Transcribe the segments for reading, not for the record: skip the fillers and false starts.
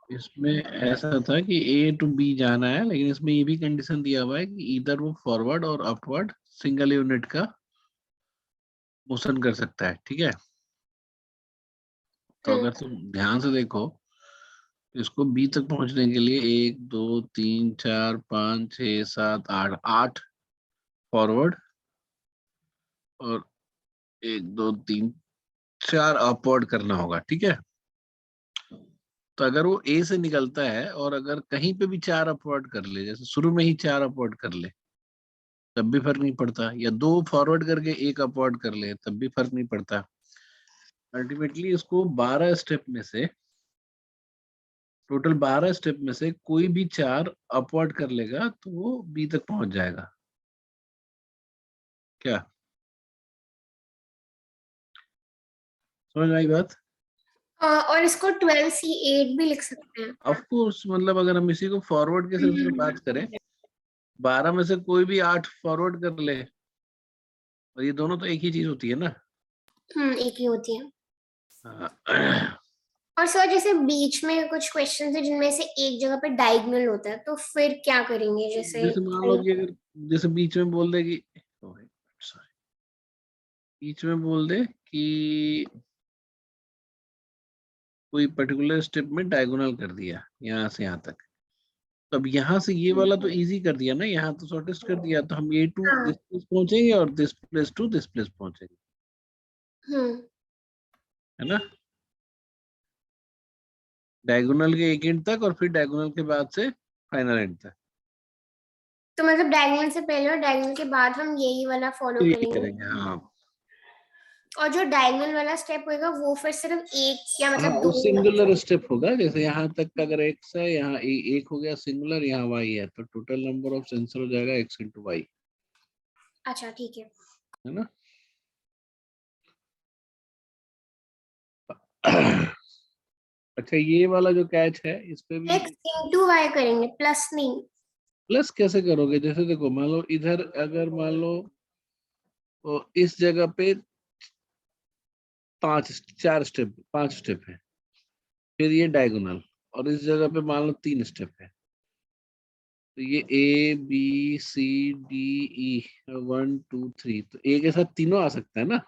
इसमें ऐसा था कि ए टू बी जाना है, लेकिन इसमें ये भी कंडीशन दिया हुआ है कि इधर वो फॉरवर्ड और अपवर्ड सिंगल यूनिट का मोशन कर सकता है, ठीक है। तो हम्म। अगर तुम ध्यान से देखो तो इसको बी तक पहुंचने के लिए 1 2 3 4 5 6 7 8 8 फॉरवर्ड और 1 2 3 4 अपवर्ड करना होगा, ठीक है। तो अगर वो ए से निकलता है और अगर कहीं पे भी 4 अपवर्ड कर ले, जैसे शुरू में ही 4 अपवर्ड कर ले, तब भी फर्क नहीं पड़ता, या 2 फॉरवर्ड करके 1 अपवर्ड कर ले तब भी फर्क नहीं पड़ता। अल्टीमेटली इसको 12 स्टेप में से, टोटल 12 स्टेप में से कोई भी 4 अपवर्ड कर लेगा तो वो बी तक पहुंच जाएगा। क्या समझ में आई बात? और इसको 12C8 भी लिख सकते हैं। ऑफ कोर्स, मतलब अगर हम इसी को फॉरवर्ड के सेंस में बात करें, 12 में से कोई भी 8 फॉरवर्ड कर ले, और ये दोनों तो एक ही चीज होती है ना। एक ही होती है। हाँ। और सर जैसे बीच में कुछ क्वेश्चन है जिनमें से एक जगह पे डायगोनल होता है, तो फिर क्या करेंगे? जैसे जैसे मान लो कि अगर जैसे बीच में बोल दे कि सॉरी, बीच में बोल दे कि कोई पर्टिकुलर स्टेप में डायगोनल कर दिया यहाँ से यहाँ तक, तो अब यहाँ से ये वाला तो इजी कर दिया ना, यहाँ तो शॉर्टेस्ट कर दिया, तो हम ये टू हाँ। दिस प्लेस पहुंचेंगे और this place to this place पहुंचेंगे, हम्म। है ना। डायगोनल के एक एंड तक और फिर डायगोनल के बाद से फाइनल एंड तक, तो मतलब डायगोनल से पहले और डायगोनल के बाद हम यही वाला फॉलो फिर ये करेंगे। करेंगे। हाँ और जो डायगोनल वाला स्टेप होएगा वो फिर सिर्फ एक या हाँ, मतलब वो दो। सिंगुलर स्टेप होगा, जैसे यहाँ तक का अगर एक्स है, यहाँ एक हो गया सिंगुलर, यहाँ वाई है, तो टोटल नंबर ऑफ सेंसर हो जाएगा एक्स इंटू वाई, अच्छा ठीक है। है ना। अच्छा, ये वाला जो कैच है इस पे भी एक्स इंटू वाई करेंगे, प्लस नहीं। प्लस कैसे करोगे? जैसे देखो, मान लो इधर अगर मान लो तो इस जगह पे 5 4 स्टेप 5 स्टेप है, फिर ये डायगोनल, और इस जगह पे मान लो 3 स्टेप है, तो ये A B C D E 1 2 3, तो ए के साथ तीनों आ सकता है ना,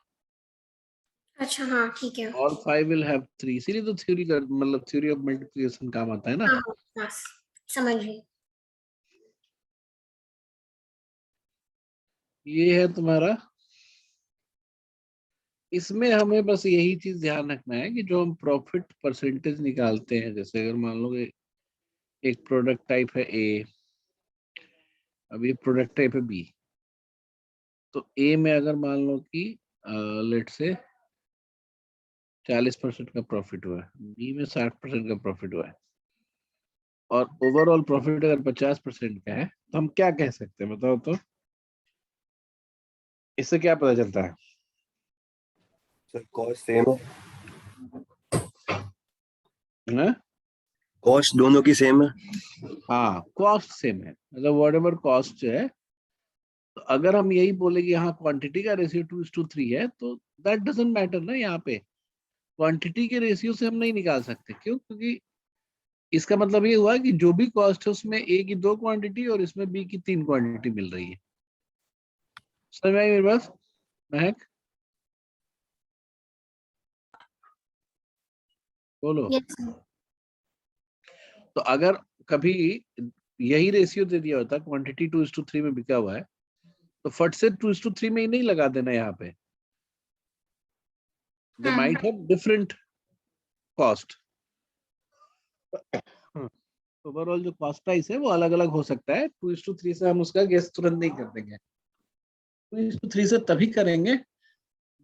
अच्छा हाँ ठीक है। और 5 will have 3, इसीलिए तो थ्योरी कर मतलब थ्योरी ऑफ मल्टीप्लिकेशन काम आता है ना। हाँ हाँ, बस समझ गई। ये है तुम्हारा। इसमें हमें बस यही चीज ध्यान रखना है कि जो हम प्रॉफिट परसेंटेज निकालते हैं, जैसे अगर मान लो कि एक प्रोडक्ट टाइप है ए, अब ये प्रोडक्ट टाइप है बी, तो ए में अगर मान लो कि लेट से 40% का प्रॉफिट हुआ है, बी में 60% का प्रॉफिट हुआ है, और ओवरऑल प्रॉफिट अगर 50% का है, तो हम क्या कह सकते हैं बताओ तो? इससे क्या पता चलता है? सर कॉस्ट सेम है। ना? कॉस्ट दोनों की सेम है। हाँ, कॉस्ट सेम है, मतलब वॉट एवर कॉस्ट है, तो अगर हम यही बोले कि यहाँ क्वांटिटी का रेशियो 2:3 है, तो दैट डजंट मैटर ना, यहाँ पे क्वांटिटी के रेशियो से हम नहीं निकाल सकते, क्यों? क्योंकि इसका मतलब ये हुआ कि जो भी कॉस्ट है उसमें ए की 2 क्वांटिटी और इसमें बी की 3 क्वांटिटी मिल रही है। समझ में आई मेरी बात महक? बोलो। यस। तो अगर कभी यही रेशियो दे दिया होता, क्वांटिटी 2:3 में बिका हुआ है, तो फट से 2:3 में ही नहीं लगा देना यहाँ पे, they might have different cost, overall जो कॉस्ट प्राइस है वो अलग अलग हो सकता है। 2:3 से हम उसका गेस तुरंत नहीं कर देंगे, 2:3 से तभी करेंगे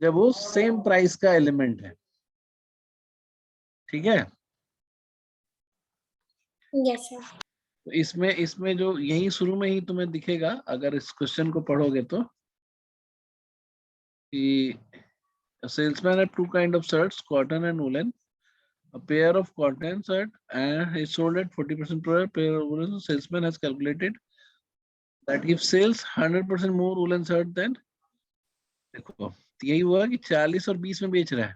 जब वो सेम प्राइस का एलिमेंट है, ठीक है। Yes sir. तो इसमें इसमें जो यही शुरू में ही तुम्हें दिखेगा अगर इस क्वेश्चन को पढ़ोगे तो, कि salesman have to kind of shirts, cotton and woollen, a pair of cotton shirt and is sold at 40% per pair of woolen. Salesman has calculated that if sells 100% more woolen shirt then, देखो तो यही हुआ कि 40 और 20 में बेच रहा है,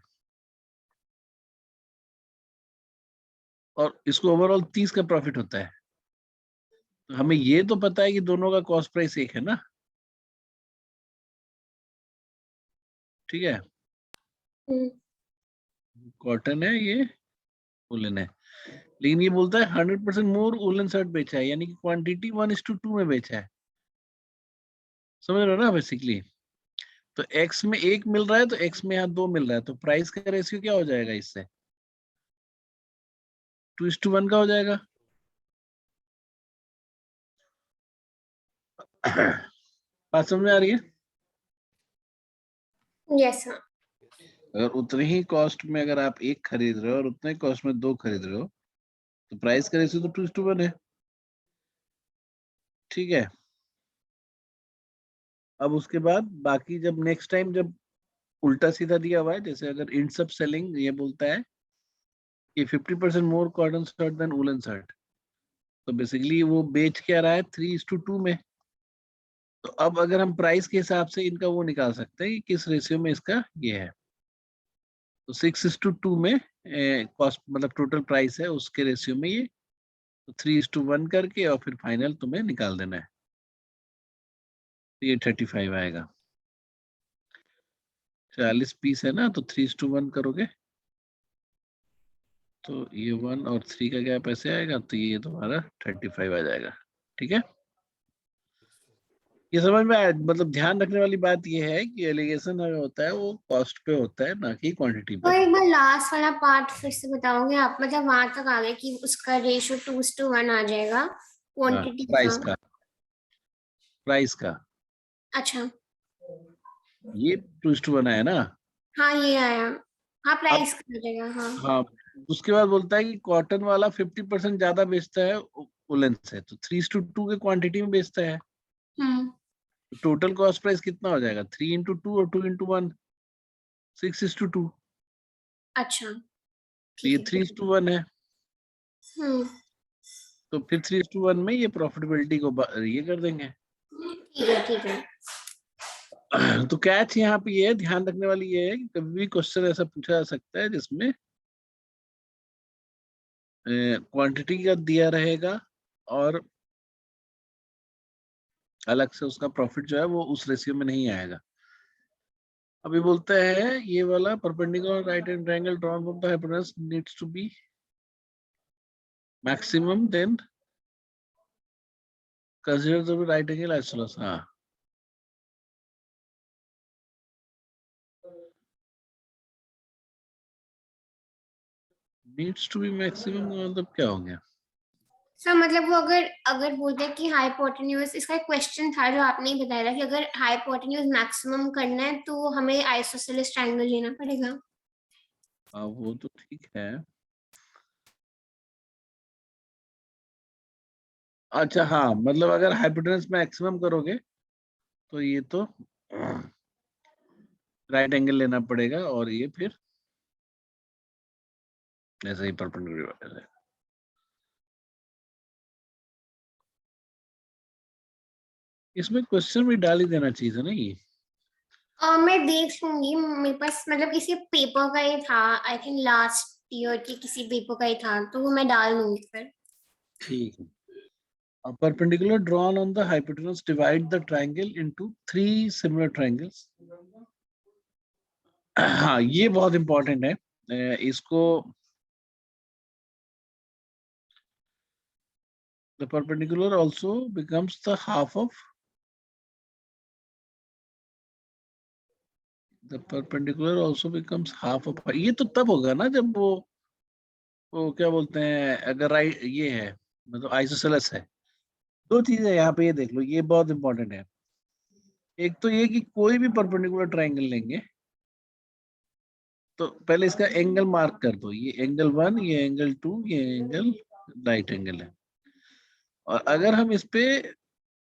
और इसको ओवरऑल 30 का प्रॉफिट होता है। तो हमें ये तो पता है कि दोनों का कॉस्ट प्राइस एक है ना, ठीक है। कॉटन है, ये वुलन है, लेकिन ये बोलता है 100% मोर वुलन शर्ट बेचा है, यानी कि क्वांटिटी 1:2 में बेचा है। समझ रहे हो ना बेसिकली। तो एक्स में 1 मिल रहा है तो एक्स में यहाँ 2 मिल रहा है, तो प्राइस का रेशियो क्या हो जाएगा इससे? 2:1 का हो जाएगा। बात समझ में आ रही है? Yes sir. अगर उतने ही कॉस्ट में अगर आप 1 खरीद रहे हो और उतने कॉस्ट में 2 खरीद रहे हो, तो प्राइस का रेशियो तो 2:1 है, ठीक है। अब उसके बाद बाकी जब नेक्स्ट टाइम जब उल्टा सीधा दिया हुआ है, जैसे अगर इन सब सेलिंग ये बोलता है कि 50% more cotton shirt than woollen shirt, तो बेसिकली वो बेच क्या रहा है 3:2 में। तो अब अगर हम प्राइस के हिसाब से इनका वो निकाल सकते हैं कि किस रेशियो में इसका ये है, तो 6:2 में कॉस्ट मतलब टोटल प्राइस है उसके रेशियो में ये, तो 3:1 करके और फिर फाइनल तुम्हें निकाल देना है, तो ये 35 आएगा। 40 पीस है ना, तो 3:1 करोगे तो ये 1 और 3 का गैप ऐसे आएगा, तो ये तुम्हारा 35 आ जाएगा, ठीक है। ये समझ में आया? मतलब ध्यान रखने वाली बात ये है कि एलिगेशन अगर होता है वो कॉस्ट पे होता है, ना कि क्वांटिटी तो पे। एक बार लास्ट वाला पार्ट फिर से बताओगे आप, मतलब वहां तक आ गए कि उसका रेशियो 2:1 आ जाएगा हाँ, क्वांटिटी का। प्राइस का अच्छा। ये 2:1 आया ना। हाँ ये आया। हाँ अब प्राइस का आ जाएगा हाँ। हाँ, उसके बाद बोलता है कि कॉटन वाला 50% ज्यादा बेचता है वुलन से, तो 3:2 के क्वांटिटी में बेचता है, हम्म। टोटल कॉस्ट प्राइस कितना हो जाएगा? 3:2 और 2:1, 6:2। अच्छा तो ये ठीक है। 3:1 है, हम्म। तो फिर 3:1 में ये प्रॉफिटेबिलिटी को ये कर देंगे। ठीक है ठीक है। तो कैच यहाँ पे ये है, ध्यान रखने वाली ये है कि कभी भी क्वेश्चन ऐसा पूछा जा सकता है जिसमें क्वांटिटी का दिया रहेगा और अलग से उसका प्रॉफिट जो है वो उस रेशियो में नहीं आएगा। अभी बोलते हैं ये वाला perpendicular right and triangle drawn from the hypotenuse needs to be maximum then consider the right angle isosceles. हाँ, नीड्स टू बी मैक्सिमम मतलब क्या हो गया? सर मतलब वो अगर अगर बोलते हैं कि हाइपोटेन्यूज, इसका एक क्वेश्चन था जो आपने ही बताया था कि अगर हाइपोटेन्यूज मैक्सिमम करना है तो हमें आइसोसेलेस ट्रायंगल लेना पड़ेगा। हाँ वो तो ठीक है। अच्छा हाँ, मतलब अगर हाइपोटेनस मैक्सिमम करोगे तो ये तो राइट एंगल लेना पड़ेगा और ये फिर ऐसे ही परपेंडिकुलर। इसमें क्वेश्चन भी डाल ही देना चाहिए था ना ये। मैं देख लूंगी, मेरे पास मतलब किसी पेपर का ही था, आई थिंक लास्ट ईयर के किसी पेपर का ही था, तो वो मैं डाल दूंगी फिर। ठीक है। A perpendicular drawn on the hypotenuse divide the triangle into 3 similar triangles. हाँ ये बहुत इंपॉर्टेंट है। इसको the perpendicular also becomes the half of the perpendicular also becomes half of, ये तो तब होगा ना जब वो क्या बोलते हैं, अगर राइट ये है मतलब आइसोसेलेस है। दो चीजें यहाँ पे ये देख लो, ये बहुत इंपॉर्टेंट है। एक तो ये कि कोई भी परपेंडिकुलर ट्राइंगल लेंगे तो पहले इसका एंगल मार्क कर दो, ये एंगल 1, ये एंगल 2, ये एंगल राइट एंगल है। और अगर हम इस पे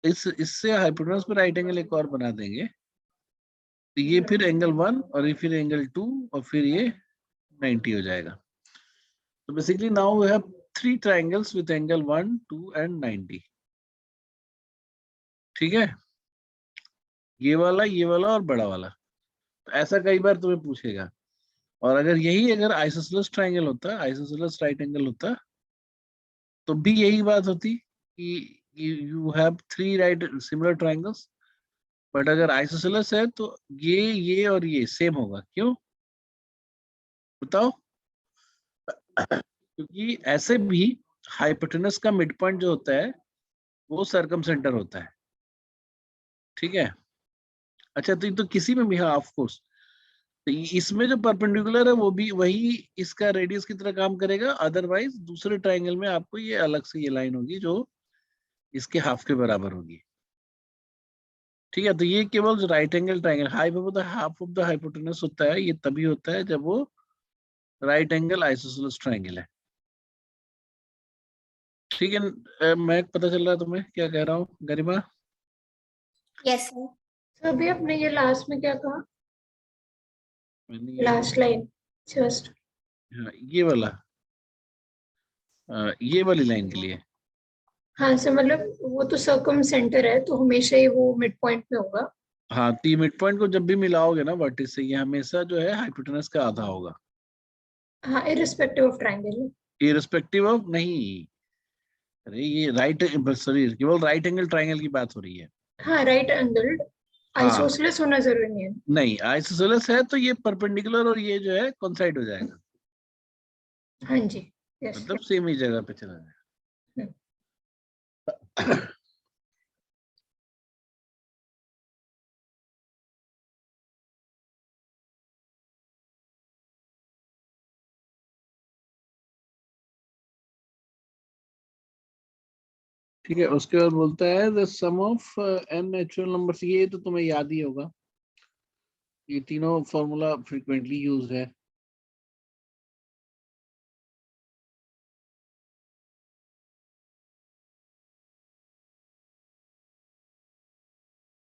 इससे हाइपोटेनस पे राइट एंगल एक और बना देंगे तो ये फिर एंगल 1 और ये फिर एंगल 2 और फिर ये 90 हो जाएगा। तो basically now we have 3 triangles with angle 1, 2 and 90। ठीक है, ये वाला और बड़ा वाला। तो ऐसा कई बार तुम्हें पूछेगा। और अगर यही अगर आइसोसेलेस ट्राइंगल होता, आइसोसेलेस राइट एंगल होता तो भी यही बात होती कि you have 3 right similar triangles, but अगर आइसोसेलेस है तो ये और ये सेम होगा। क्यों बताओ? क्योंकि ऐसे भी हाइपोटेनस का मिड पॉइंट जो होता है वो सर्कम सेंटर होता है, ठीक है। अच्छा, तो किसी में भी, हाँ ऑफ कोर्स, तो इसमें जो परपेंडिकुलर है वो भी वही इसका रेडियस की तरह काम करेगा, अदरवाइज दूसरे ट्राइंगल में आपको ये अलग से ये लाइन होगी जो इसके हाफ के बराबर होगी, ठीक है। तो ये केवल right angle triangle half of the hypotenuse होता है, ये तभी होता है जब वो राइट एंगल आइसोसेलेस ट्राइंगल है, ठीक है। मैं पता चल रहा है तुम्हें क्या कह रहा हूँ गरिमा? Yes sir. तो अभी आपने ये लास्ट में क्या कहा? मैंने ये लास्ट लाइन जस्ट। हाँ, ये वाला ये वाली लाइन के लिए। हाँ सर, मतलब वो तो सर्कम सेंटर है तो हमेशा ही वो मिड पॉइंट में होगा। हाँ, ती मिड पॉइंट को जब भी मिलाओगे ना वर्टिस से, ये हमेशा जो है हाइपोटेनस का आधा होगा, हाँ, irrespective of triangle. Irrespective of नहीं, अरे ये राइट, सॉरी केवल राइट एंगल ट्राइंगल की बात हो रही है। हाँ, राइट एंगल्ड। हाँ आइसोसेलेस होना जरूरी नहीं है। नहीं, आइसोसेलेस है तो ये परपेंडिकुलर और ये जो है कोइंसाइड हो जाएगा, हाँ जी, यस। मतलब सेम ही जगह पे चला जाएगा। ठीक है, उसके बाद बोलता है the sum of an natural numbers, ये तो तुम्हें याद ही होगा, ये तीनों फॉर्मूला फ्रीक्वेंटली यूज है।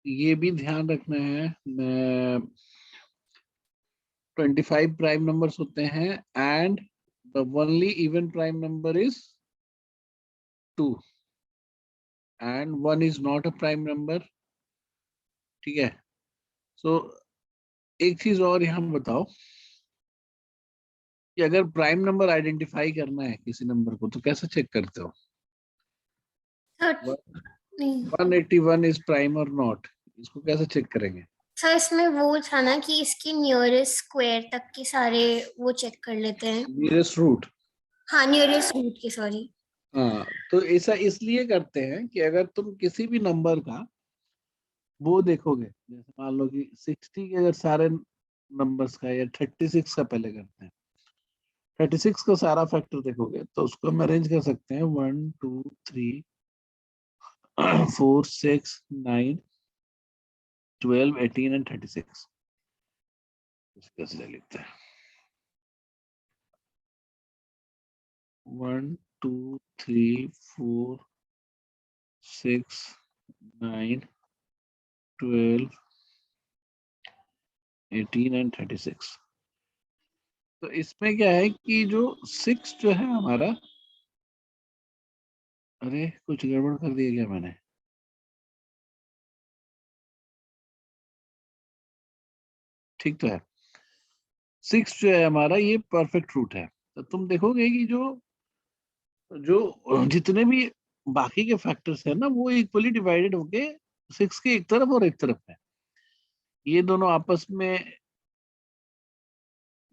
ये भी ध्यान रखना है, 25 प्राइम नंबर्स होते हैं and the only even prime number is 2 and 1 is not a prime number, ठीक है। सो एक चीज और यहाँ बताओ कि अगर प्राइम नंबर आइडेंटिफाई करना है किसी नंबर को तो कैसे चेक करते हो? सर नहीं 181 इज प्राइम और नॉट, इसको कैसे चेक करेंगे? सर, इसमें वो था ना कि इसकी नियरेस्ट स्क्वायर तक के सारे वो चेक कर लेते हैं। नियरेस्ट रूट, हाँ, नियरेस्ट रूट की, सॉरी। हाँ तो ऐसा इसलिए करते हैं कि अगर तुम किसी भी नंबर का वो देखोगे, जैसे मान लो कि 60 के अगर सारे नंबर्स का, या 36 का पहले करते हैं, 36 का सारा फैक्टर देखोगे तो उसको हम अरेंज कर सकते हैं 1 2 3 4 6 9 12 18 एंड 36। कैसे लिखते हैं? 1 2 3 4 6 9 12 18 एंड 36। तो इसमें क्या है कि जो 6 जो है हमारा, अरे कुछ गड़बड़ कर दिया क्या मैंने? ठीक तो है, 6 जो है हमारा ये परफेक्ट रूट है। तो तुम देखोगे कि जो जो जितने भी बाकी के फैक्टर्स है ना वो इक्वली डिवाइडेड होके 6 के एक तरफ और एक तरफ है, ये दोनों आपस में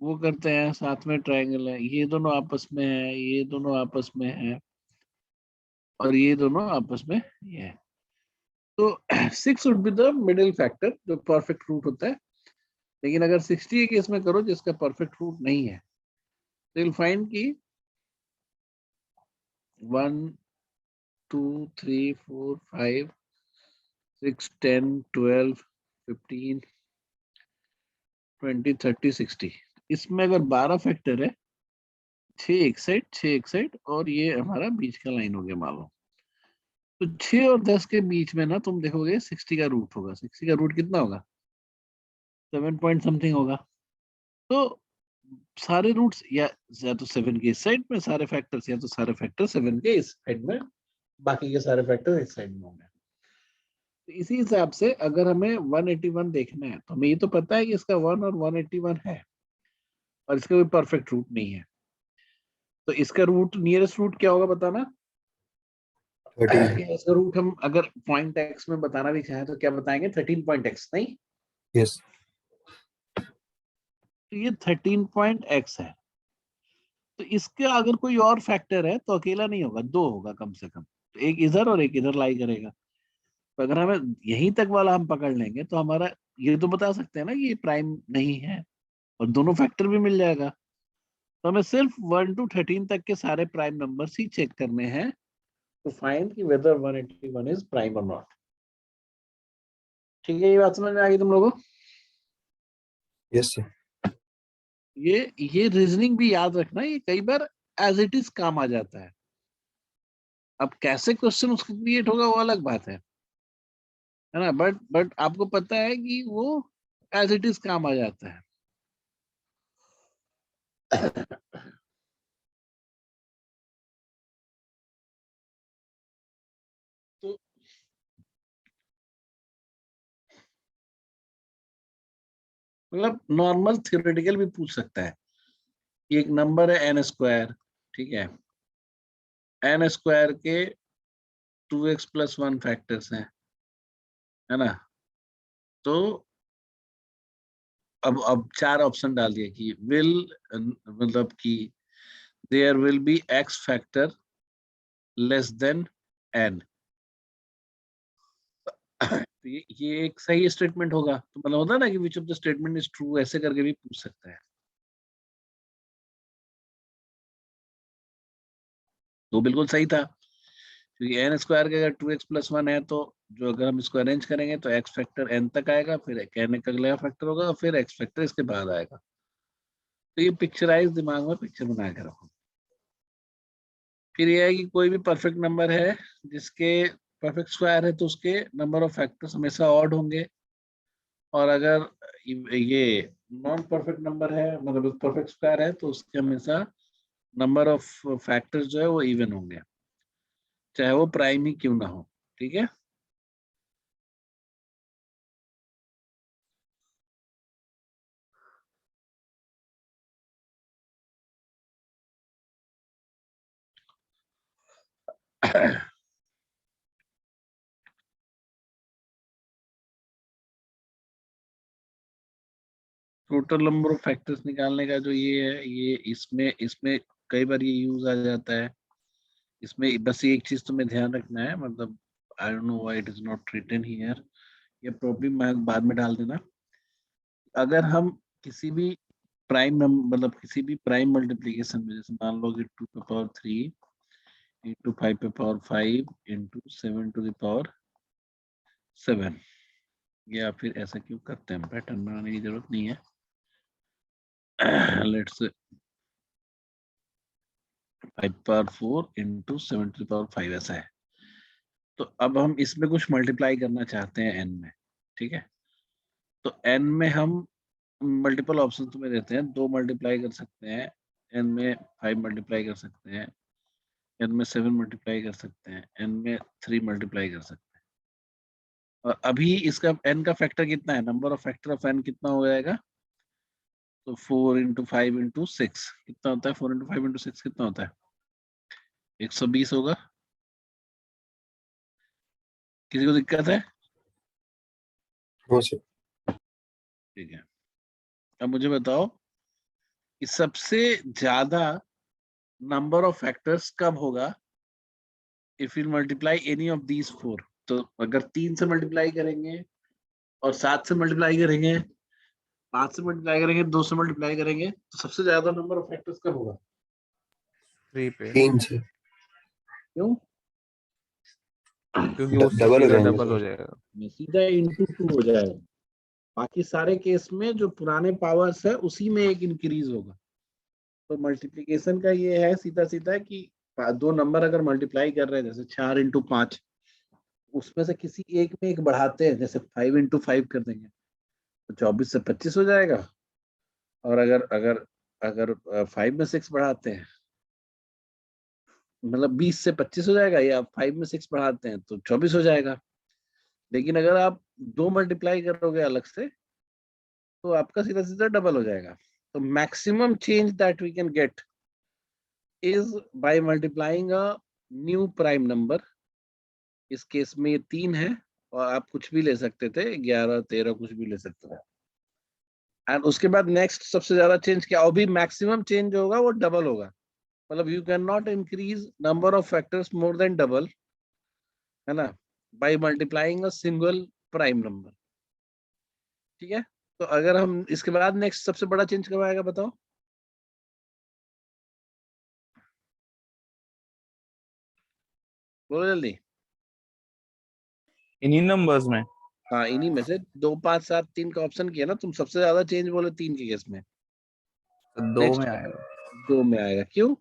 वो करते हैं, साथ में ट्रायंगल है, ये दोनों आपस में है, ये दोनों आपस में है, और ये दोनों आपस में ये है। तो 6 would be the middle factor जो परफेक्ट रूट होता है। लेकिन अगर 60 के केस में करो जिसका परफेक्ट रूट नहीं है तो you'll find कि 1 2 3 4 5 6 10 12 15 20 30 60, इसमें अगर 12 फैक्टर है, 6 एक साइड और ये हमारा बीच का लाइन हो गया मान लो, तो 6 और 10 के बीच में ना तुम देखोगे 60 का रूट होगा। 60 का रूट कितना होगा? 7 पॉइंट समथिंग होगा। तो सारे रूट्स या तो 7 के इस साइड में सारे फैक्टर्स, या तो सारे फैक्टर 7 के इस साइड में, बाकी के सारे फैक्टर इस साइड में होंगे। तो इसी हिसाब से अगर हमें 181 देखना है तो हमें ये तो पता है कि इसका 1 और 181 है और इसका कोई परफेक्ट रूट नहीं है। तो इसका रूट, नियरेस्ट रूट क्या होगा बताना? 13. इसका रूट हम अगर पॉइंट एक्स में बताना भी चाहें तो क्या बताएंगे, 13 पॉइंट एक्स, नहीं? Yes. तो ये 13 पॉइंट एक्स है। तो इसके अगर कोई और फैक्टर है तो अकेला नहीं होगा, दो होगा कम से कम, तो एक इधर और एक इधर लाई करेगा। तो अगर हमें यहीं तक वाला हम पकड़ लेंगे तो हमारा ये तो बता सकते हैं ना कि ये प्राइम नहीं है, और दोनों फैक्टर भी मिल जाएगा। तो हमें सिर्फ 1 to 13 तक के सारे प्राइम नंबर्स ही चेक करने हैं टू फाइंड कि वेदर 181 इज प्राइम और नॉट। ठीक है, ये बात समझ में आ गई तुम लोगों को? Yes, sir. ये रीजनिंग भी याद रखना, ये कई बार एज इट इज काम आ जाता है। अब कैसे क्वेश्चन उसका क्रिएट होगा वो अलग बात है ना, बट आपको पता है कि वो एज इट इज काम आ जाता है। तो मतलब नॉर्मल थ्योरेटिकल भी पूछ सकता है। एक नंबर है n स्क्वायर, ठीक है, n स्क्वायर के 2x + 1 फैक्टर्स हैं, है ना? तो अब चार ऑप्शन डाल दिए कि विल, मतलब कि there will be x factor less than n। तो ये एक सही स्टेटमेंट होगा। तो मतलब होता है ना कि which of the statement is true, ऐसे करके भी पूछ सकता है। तो बिल्कुल सही था, क्योंकि n स्क्वायर के अगर 2x + 1 है तो जो अगर हम इसको अरेंज करेंगे तो x फैक्टर n तक आएगा, फिर n का अगला फैक्टर होगा, और फिर x फैक्टर इसके बाद आएगा। तो ये पिक्चराइज दिमाग में पिक्चर बना के रखो। फिर ये है कि कोई भी परफेक्ट नंबर है जिसके परफेक्ट स्क्वायर है तो उसके नंबर ऑफ फैक्टर्स हमेशा ऑड होंगे, और अगर ये नॉन परफेक्ट नंबर है, मतलब परफेक्ट स्क्वायर है, तो उसके हमेशा नंबर ऑफ फैक्टर्स जो है वो इवन होंगे, चाहे वो प्राइम ही क्यों ना हो। ठीक है, टोटल नंबर ऑफ फैक्टर्स निकालने का जो ये है, ये इसमें इसमें कई बार ये यूज आ जाता है। इसमें बस एक चीज तुम्हें ध्यान रखना है, मतलब I don't know why it is not written here, ये प्रॉब्लम मैं बाद में डाल देना। अगर हम किसी भी प्राइम नंबर, मतलब किसी भी प्राइम मल्टीप्लिकेशन में, जैसे मान लो कि 2 × 3 × 5 × 5 × 7 या फिर ऐसा क्यों करते हैं, पैटर्न बनाने की जरूरत नहीं है। लेट्स 5 × 4 × 7⁵ ऐसा है। तो अब हम इसमें कुछ मल्टीप्लाई करना चाहते हैं n में, ठीक है? तो n में हम मल्टीपल ऑप्शन तुम्हें देते हैं, 2 मल्टीप्लाई कर सकते हैं n में, 5 मल्टीप्लाई कर सकते हैं n में, 7 मल्टीप्लाई कर सकते हैं n में, 3 मल्टीप्लाई कर सकते हैं। और अभी इसका n का फैक्टर कितना है, number of factor of n कितना हो जाएगा? तो 4 × 5 × 6 कितना होता है? 4 × 5 × 6 कितना होता है? 120 होगा। किसी को दिक्कत है? No, sir. ठीक है, अब मुझे बताओ कि सबसे ज्यादा नंबर ऑफ फैक्टर्स कब होगा if you multiply any of these 4। तो अगर 3 से मल्टीप्लाई करेंगे, और 7 से मल्टीप्लाई करेंगे, 5 से मल्टीप्लाई करेंगे, 2 से मल्टीप्लाई करेंगे, तो सबसे ज्यादा नंबर ऑफ फैक्टर्स कब होगा? 3 पे, 3 से क्यों? क्योंकि वो डबल हो सीधा जाएंगे डबल हो सर। जाएगा। सीधा × 2 हो जाएगा। बाकी सारे केस में जो पुराने पावर्स है उसी में एक इंक्रीज होगा। तो मल्टीप्लिकेशन का ये है सीधा सीधा कि दो नंबर अगर मल्टीप्लाई कर रहे हैं, जैसे 4 × 5, उसमें से किसी एक में एक बढ़ाते हैं, जैसे 5 × 5 कर देंगे तो 24 से 25 हो जाएगा। और अगर अगर अगर 5 में 6 बढ़ाते हैं, मतलब 20 से 25 हो जाएगा, या 5 में 6 बढ़ाते हैं तो 24 हो जाएगा। लेकिन अगर आप 2 मल्टीप्लाई करोगे अलग से तो आपका सीधा सीधा डबल हो जाएगा। तो maximum change that we can get is by multiplying a new prime number इस केस में ये 3 है और आप कुछ भी ले सकते थे, 11 13 कुछ भी ले सकते थे। एंड उसके बाद नेक्स्ट सबसे ज्यादा चेंज क्या, अभी मैक्सिमम चेंज होगा वो डबल होगा, मतलब you can not increase number of factors more than double, है ना, by multiplying a single prime number. ठीक है, तो अगर हम इसके बाद नेक्स्ट सबसे बड़ा चेंज कब आएगा बताओ? बोलो जल्दी। इन्हीं नंबर्स में। हाँ, इन्हीं में से 2 5 7 3 का ऑप्शन किया ना तुम, सबसे ज्यादा चेंज बोले 3 के केस में। तो 2 नेक्स्ट में आएगा। 2 में आएगा, क्यों?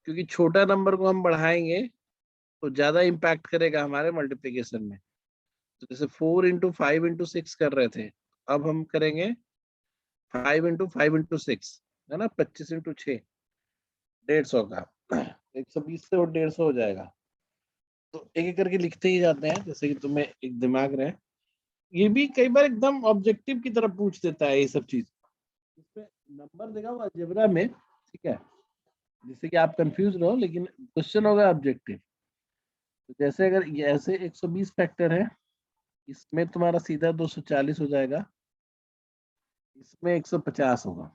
क्योंकि छोटा नंबर को हम बढ़ाएंगे तो ज्यादा इम्पैक्ट करेगा हमारे मल्टीप्लीकेशन में। तो जैसे 4 इंटू 5 इंटू 6 कर रहे थे, अब हम करेंगे 5 इंटू 5 इंटू 6, है ना, 25 इंटू 6, 150 का 120 से और 150 हो जाएगा। तो एक एक करके लिखते ही जाते हैं, जैसे कि तुम्हें एक दिमाग रहे। ये भी कई बार एकदम ऑब्जेक्टिव की तरफ पूछ देता है ये सब चीज, इसमें नंबर देगा वो अलजेब्रा में, ठीक है, जिससे कि आप कंफ्यूज रहो, लेकिन क्वेश्चन होगा ऑब्जेक्टिव। तो जैसे अगर ये ऐसे 120 फैक्टर है, इसमें तुम्हारा सीधा 240 हो जाएगा, इसमें 150 होगा,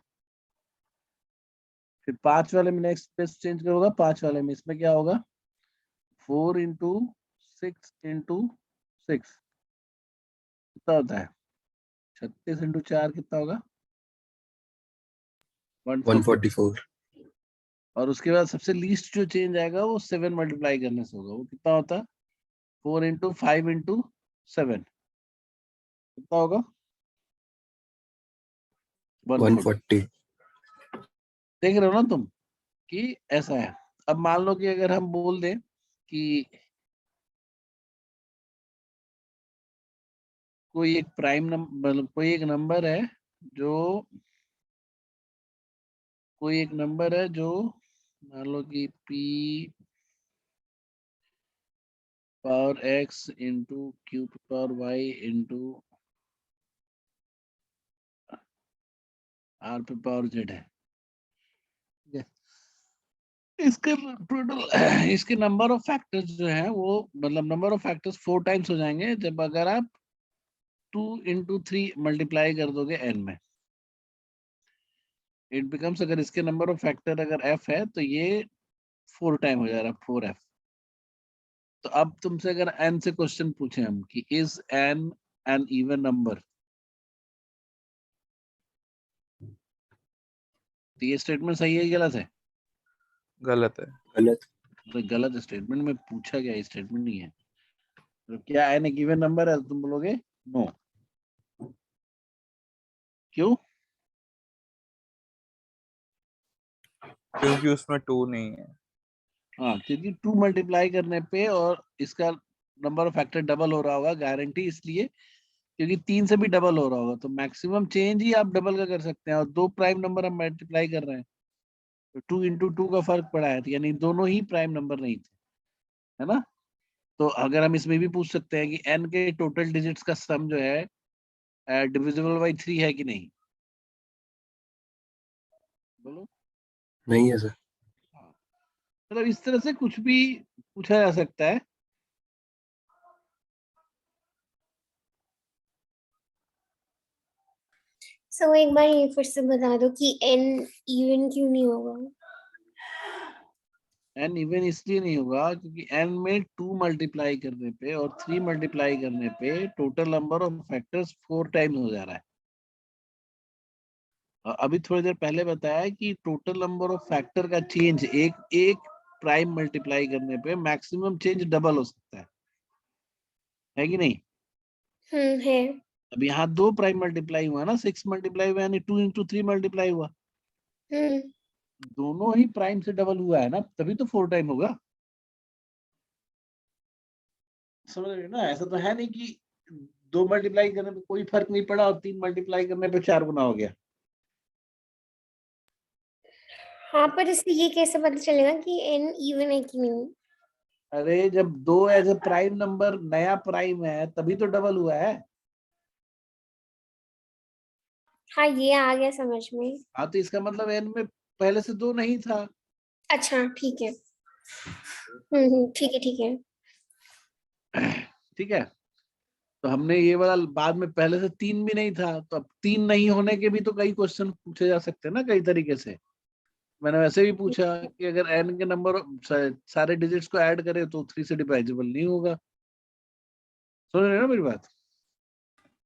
फिर 5 वाले में नेक्स्ट पेज चेंज करोगा, 5 वाले में इसमें क्या होगा, 4 इंटू 6 इंटू 6 कितना होता है, 36 इंटू 4 कितना होगा, 140। 144. और उसके बाद सबसे लीस्ट जो चेंज आएगा वो 7 मल्टीप्लाई करने से होगा, वो कितना होता है, 4 इंटू 5 इंटू 7 कितना होगा, 140। 140. देख रहे हो ना तुम कि ऐसा है। अब मान लो कि अगर हम बोल दें कि कोई एक प्राइम नंबर, मतलब कोई एक नंबर है जो, कोई एक नंबर है जो, मान लो कि p power x into q power y into r पे पावर z है, ठीक है? इसके टोटल इसके नंबर ऑफ फैक्टर्स जो है वो, मतलब नंबर ऑफ फैक्टर्स 4 टाइम्स हो जाएंगे जब अगर आप 2 इंटू 3 मल्टीप्लाई कर दोगे n में। इट बिकम्स, अगर इसके नंबर ऑफ फैक्टर अगर f है तो ये 4 टाइम हो जाएगा, 4f। तो अब तुमसे अगर n से क्वेश्चन पूछे हम कि is n an even number, तो ये स्टेटमेंट सही है कि गलत है? गलत है। गलत. तो गलत स्टेटमेंट में पूछा गया, स्टेटमेंट नहीं है। तो क्या n एक इवन नंबर है? तुम बोलोगे नो। क्यों? क्योंकि उसमें 2 नहीं है। हाँ, क्योंकि 2 मल्टीप्लाई करने पे और इसका नंबर ऑफ फैक्टर डबल हो रहा होगा, गारंटी इसलिए क्योंकि 3 से भी डबल हो रहा होगा, तो मैक्सिमम चेंज ही आप डबल का कर सकते हैं, और 2 प्राइम नंबर हम मल्टीप्लाई कर रहे हैं तो 2 इंटू 2 का फर्क पड़ा है, यानी दोनों ही प्राइम नंबर नहीं थे, है ना? तो अगर हम इसमें भी पूछ सकते हैं कि n के टोटल डिजिट्स का सम जो है डिविजिबल बाई 3 है कि नहीं, बोलो। नहीं है सर. हाँ, मतलब इस तरह से कुछ भी पूछा जा सकता है। सो एक बार ये फिर से बता दो कि n इवन क्यों नहीं होगा? n इवन इसलिए नहीं होगा क्योंकि n में 2 मल्टीप्लाई करने पे और 3 मल्टीप्लाई करने पे total number of factors 4 times हो जा रहा है। और अभी थोड़ी देर पहले बताया कि टोटल नंबर ऑफ फैक्टर का चेंज एक एक प्राइम मल्टीप्लाई करने पे मैक्सिमम चेंज डबल हो सकता है कि नहीं? है। अब यहाँ 2 प्राइम मल्टीप्लाई हुआ ना, 6 मल्टीप्लाई हुआ, यानी 2 इंटू 3 मल्टीप्लाई हुआ, हम्म दोनों ही प्राइम से डबल हुआ है ना, तभी तो 4 टाइम होगा। समझ रहे हो ना? ऐसा तो है नहीं कि 2 मल्टीप्लाई करने पे कोई फर्क नहीं पड़ा और 3 मल्टीप्लाई करने पे 4 गुना हो गया। हाँ, पर इससे ये कैसे पता चलेगा कि n इवन है कि नहीं? अरे जब 2 एज ए प्राइम नंबर नया प्राइम है तभी तो डबल हुआ है। हाँ, ये आ गया समझ में। हाँ, तो इसका मतलब n में पहले से 2 नहीं था। अच्छा, ठीक है। ठीक है, ठीक है। ठीक है, तो हमने ये वाला बाद में पहले से 3 भी नहीं था, तो अब 3 नहीं होने के भी तो कई क्वेश्चन पूछे जा सकते हैं ना कई तरीके से। मैंने वैसे भी पूछा कि अगर n के नंबर सारे डिजिट्स को ऐड करें तो 3 से डिवाइजेबल नहीं होगा। समझ रहे हो ना मेरी बात?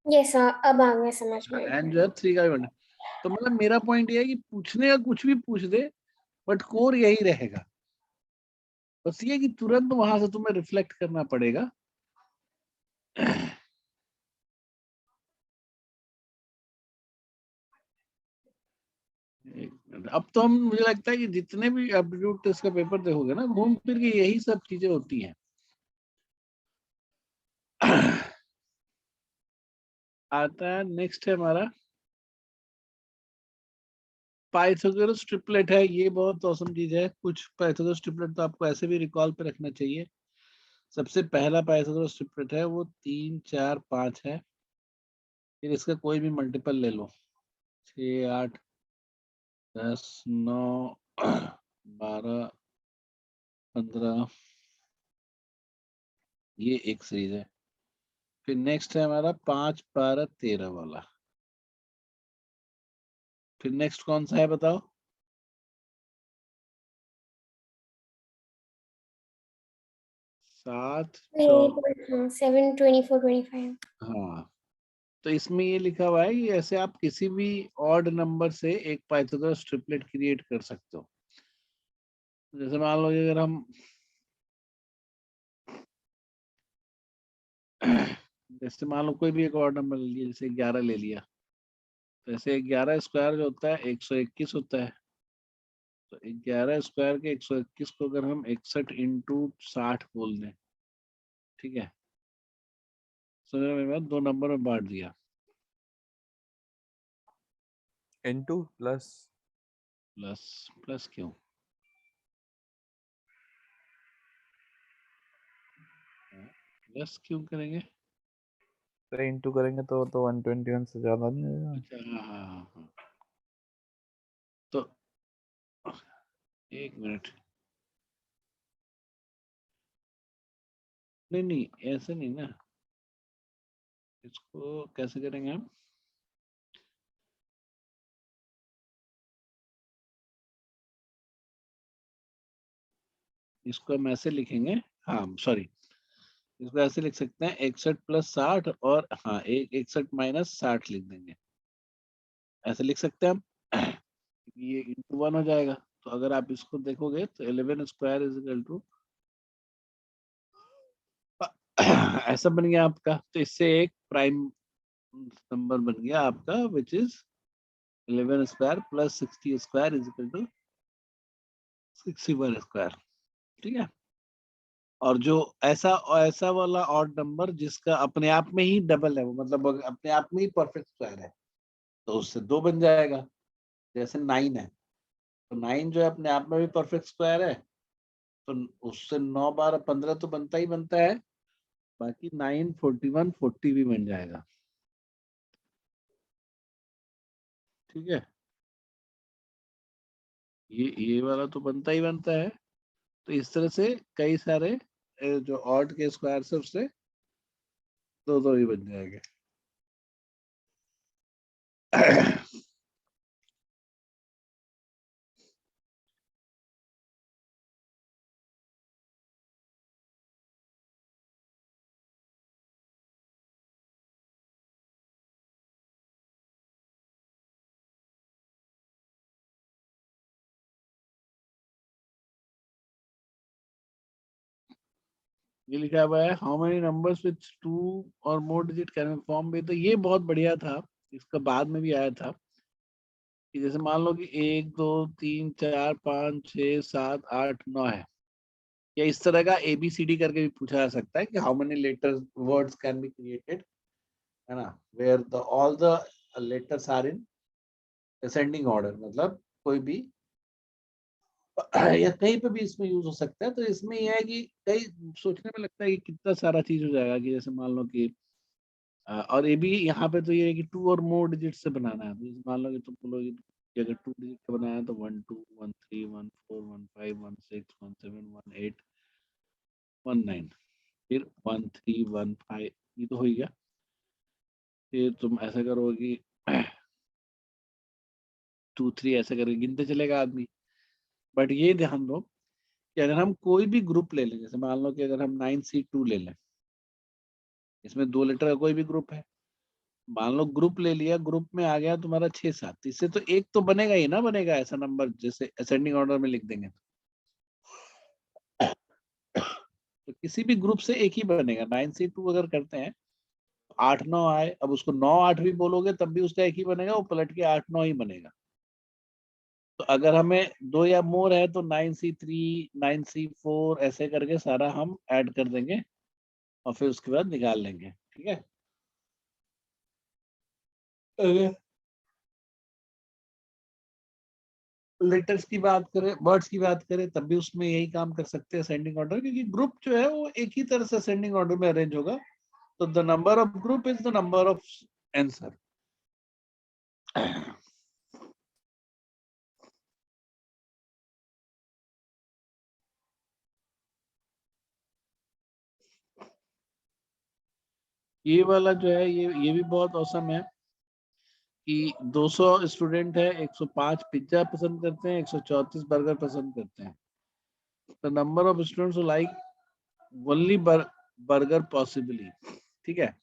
यस अब आ गया समझ में। n जो है 3 का भी बना। तो मतलब मेरा पॉइंट ये है कि पूछने का कुछ भी पूछ दे, बट कोर यही रहेगा। बस ये कि तुरंत वहां से तुम्हें रिफ्लेक्ट करना पड़ेगा। एक मिनट, अब तो हम, मुझे लगता है कि जितने भी एप्टीट्यूड टेस्ट का पेपर देखोगे ना, घूम फिर के यही सब चीजें होती हैं। आता है नेक्स्ट है हमारा पाइथागोरस ट्रिपलेट है। ये बहुत औसम चीज है। कुछ पाइथागोरस ट्रिपलेट तो आपको ऐसे भी रिकॉल पे रखना चाहिए। सबसे पहला पाइथागोरस ट्रिपलेट है वो 3 4 5 है। फिर इसका कोई भी मल्टीपल ले लो, 6 8 10 9 12 15, ये एक सीरीज है। फिर नेक्स्ट है हमारा 5 12 13 वाला। फिर नेक्स्ट कौन सा है बताओ? 7 14। 7 24 25। हाँ, तो इसमें ये लिखा हुआ है कि ऐसे आप किसी भी ऑड नंबर से एक पाइथागोरस ट्रिपलेट क्रिएट कर सकते हो। जैसे मान लो कि अगर हम जैसे मान लो कोई भी एक ऑड नंबर ले लिया, जैसे 11 ले लिया, तो ऐसे 11 स्क्वायर जो होता है 121 होता है। तो 11 स्क्वायर के 121 को अगर हम 61 इंटू 60 बोल दें, ठीक है, समझ रहे हो मेरी बात? दो नंबर में बांट दिया। इनटू प्लस प्लस प्लस क्यों? प्लस क्यों करेंगे? इनटू करेंगे तो 121 से ज्यादा नहीं होगा। अच्छा, हाँ हाँ हाँ हाँ। तो एक मिनट, नहीं नहीं ऐसे नहीं ना, इसको कैसे करेंगे हम? इसको हम ऐसे लिखेंगे, हाँ सॉरी, इसको ऐसे लिख सकते हैं 61 प्लस 60, और हाँ एक 61 माइनस 60 लिख देंगे। ऐसे लिख सकते हैं हम। ये इंटू 1 हो जाएगा। तो अगर आप इसको देखोगे तो 11 स्क्वायर इज इक्वल टू ऐसा बन गया आपका। तो इससे एक प्राइम नंबर बन गया आपका, which is 11 square plus 60 square is equal to 61 square. ठीक है, और जो ऐसा ऐसा वाला ऑड नंबर जिसका अपने आप में ही डबल है, वो मतलब अपने आप में ही परफेक्ट स्क्वायर है, तो उससे 2 बन जाएगा। जैसे 9 है, तो 9 जो है अपने आप में भी परफेक्ट स्क्वायर है, तो उससे 9 12 15 तो बनता ही बनता है। बाकी 9 41 40 भी बन जाएगा। ठीक है, ये वाला तो बनता ही बनता है। तो इस तरह से कई सारे जो ऑड के स्क्वायर से उससे दो दो ही बन जाएंगे। ये लिखा हुआ है हाउ मेनी नंबर्स विद 2 और मोर डिजिट कैन बी फॉर्म में। तो ये बहुत बढ़िया था, इसका बाद में भी आया था कि जैसे मान लो कि 1 2 3 4 5 6 7 8 9 है, या इस तरह का ABCD करके भी पूछा जा सकता है कि how many letters words can be created, है ना, where the all the letters are in ascending order, मतलब कोई भी या कहीं पे भी इसमें यूज हो सकता है। तो इसमें यह है कि कई सोचने में लगता है कि कितना सारा चीज हो जाएगा, कि जैसे मान लो कि और ये भी यहाँ पे तो ये है कि 2 और मोर डिजिट से बनाना है। तो जैसे मान लो कि तुम बोलोगे कि अगर 2 डिजिट का बनाना है तो 1 2 1 3 1 4 1 5 1 6 1 7 1 8 1 9, फिर 1 3 1 5, ये तो हो ही गया। फिर तुम ऐसा करोगी 2 3 ऐसे करके गिनते चलेगा आदमी। बट ये ध्यान दो कि अगर हम कोई भी ग्रुप ले लें, जैसे मान लो कि अगर हम 9C2 ले लें, इसमें 2 लेटर का कोई भी ग्रुप है, मान लो ग्रुप ले लिया, ग्रुप में आ गया तुम्हारा 6 7, इससे तो एक तो बनेगा ही ना, बनेगा ऐसा नंबर जैसे असेंडिंग ऑर्डर में लिख देंगे तो किसी भी ग्रुप से एक ही बनेगा। 9C2 अगर करते हैं 8 9 आए, अब उसको 9 8 भी बोलोगे तब भी उसका एक ही बनेगा, वो पलट के 8 9 ही बनेगा। तो अगर हमें 2 या मोर है तो 9C3 9C4 ऐसे करके सारा हम ऐड कर देंगे और फिर उसके बाद निकाल लेंगे। ठीक है, अगर लेटर्स की बात करें, वर्ड्स की बात करें, तब भी उसमें यही काम कर सकते हैं असेंडिंग ऑर्डर, क्योंकि ग्रुप जो है वो एक ही तरह से असेंडिंग ऑर्डर में अरेंज होगा। तो the number of group is the number of answer. ये वाला जो है ये भी बहुत औसम है कि 200 स्टूडेंट है, 105 पिज्जा पसंद करते हैं, 134 बर्गर पसंद करते हैं। The number of students who like only burger possibly. ठीक है,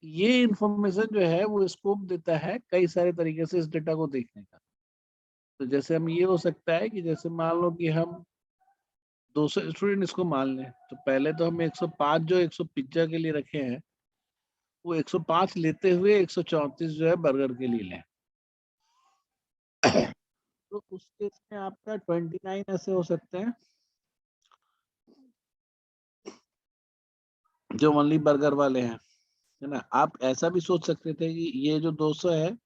ये इंफॉर्मेशन जो है वो स्कोप देता है कई सारे तरीके से इस डेटा को देखने का। तो जैसे हम ये हो सकता है कि जैसे मान लो कि हम 200 स्टूडेंट इसको मान लें, तो पहले तो हम 105 जो 100 पिज्जा के लिए रखे हैं वो 105 लेते हुए 134 जो है बर्गर के लिए लें। तो उस केस में आपका 29 ऐसे हो सकते हैं जो ओनली बर्गर वाले हैं, है ना। आप ऐसा भी सोच सकते थे कि ये जो 200 है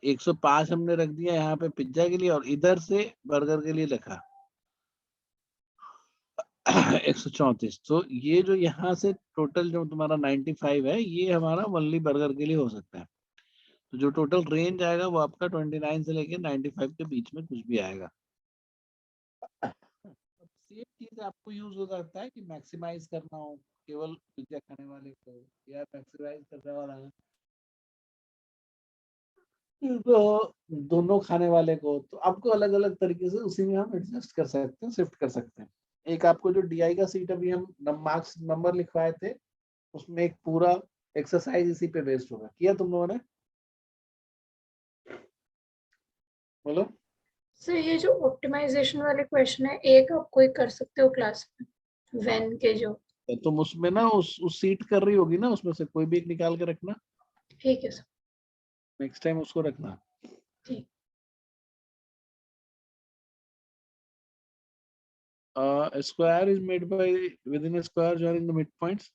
105 हमने रख दिया यहाँ पे पिज्जा के लिए और इधर से बर्गर के लिए लिखा 134। तो ये जो यहाँ से टोटल जो तुम्हारा 95 है ये हमारा ओनली बर्गर के लिए हो सकता है। तो जो टोटल रेंज आएगा वो आपका 29 से लेके 95 के बीच में कुछ भी आएगा। सेम चीज आपको यूज हो सकता है कि मैक्सिमाइज करना हो केवल पिज्जा खाने वाले को, या मैक्सिमाइज करने वाला है तो दोनों खाने वाले को। तो आपको अलग अलग तरीके से उसी में हम एडजस्ट कर सकते हैं, शिफ्ट कर सकते हैं। एक आपको जो डीआई का सीट अभी हम मार्क्स नंबर लिखवाए थे उसमें एक पूरा एक्सरसाइज इसी पे बेस्ड होगा। किया तुम लोगों ने? बोलो। सर ये जो ऑप्टिमाइजेशन वाले क्वेश्चन है, एक आप कोई कर सकते हो क्लास में व्हेन के जो। तो तुम उसमें ना उस सीट कर रही होगी ना, उसमें से कोई भी एक निकाल के रखना, ठीक है सर। नेक्स्ट टाइम उसको रखना। ठीक। A square is made by within a square joining the midpoints.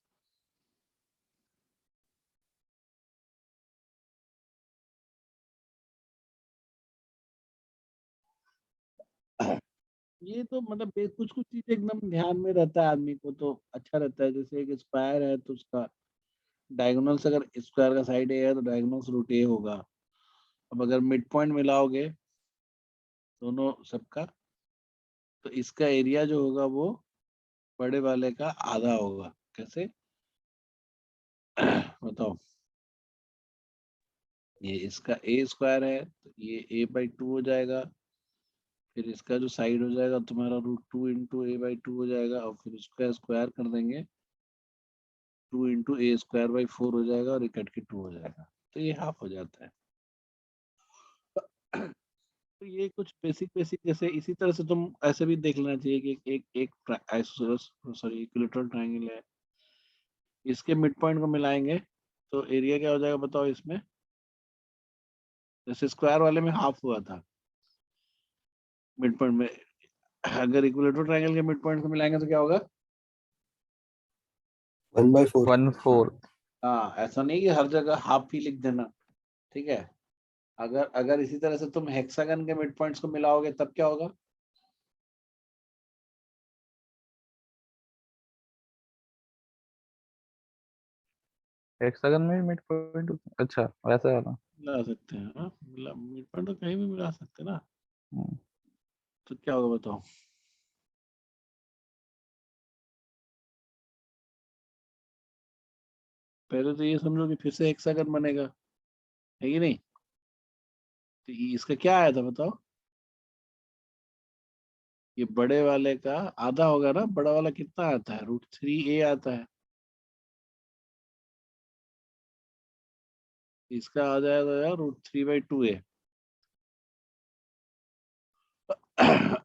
ये तो मतलब कुछ कुछ चीजें एकदम ध्यान में रहता है आदमी को तो अच्छा रहता है। जैसे एक स्क्वायर है तो उसका डायगोनल से, अगर स्क्वायर का साइड ए है तो डायगोनल रूट ए होगा। अब अगर मिड पॉइंट मिलाओगे दोनों सबका तो इसका एरिया जो होगा वो बड़े वाले का आधा होगा। कैसे बताओ? ये इसका ए स्क्वायर है तो ये a/2 हो जाएगा, फिर इसका जो साइड हो जाएगा तुम्हारा √2 इंटू a/2 हो जाएगा, और फिर उसका स्क्वायर कर देंगे 2 इंटू a²/4 हो जाएगा और ये कट के 2 हो जाएगा। तो ये हाफ हो जाता है। तो ये कुछ बेसिक बेसिक जैसे इसी तरह से तुम ऐसे भी देख लेना चाहिए कि एक एक सॉरी इक्विलेटरल ट्रायंगल है, इसके मिड पॉइंट को मिलाएंगे तो एरिया क्या हो जाएगा बताओ इसमें? जैसे स्क्वायर वाले में हाफ हुआ था मिड पॉइंट में, अगर इक्विलेटरल ट्रायंगल के मिड पॉइंट को मिलाएंगे तो क्या होगा? 1/4 1/4। हाँ, ऐसा नहीं कि हर जगह हाफ ही लिख देना। ठीक है, अगर अगर इसी तरह से तुम हेक्सागन के मिड पॉइंट्स को मिलाओगे तब क्या होगा? हेक्सागन में मिड पॉइंट, अच्छा वैसा वाला। मिला सकते हैं, हाँ मिड पॉइंट तो कहीं भी मिला सकते हैं ना। हम्म। तो क्या होगा बताओ? पहले तो ये समझो कि फिर से हेक्सागन बनेगा, है कि नहीं? तो इसका क्या आया था बताओ? ये बड़े वाले का आधा होगा ना, बड़ा वाला कितना आता है? √3a आता है। इसका आ जाएगा यार √3/2a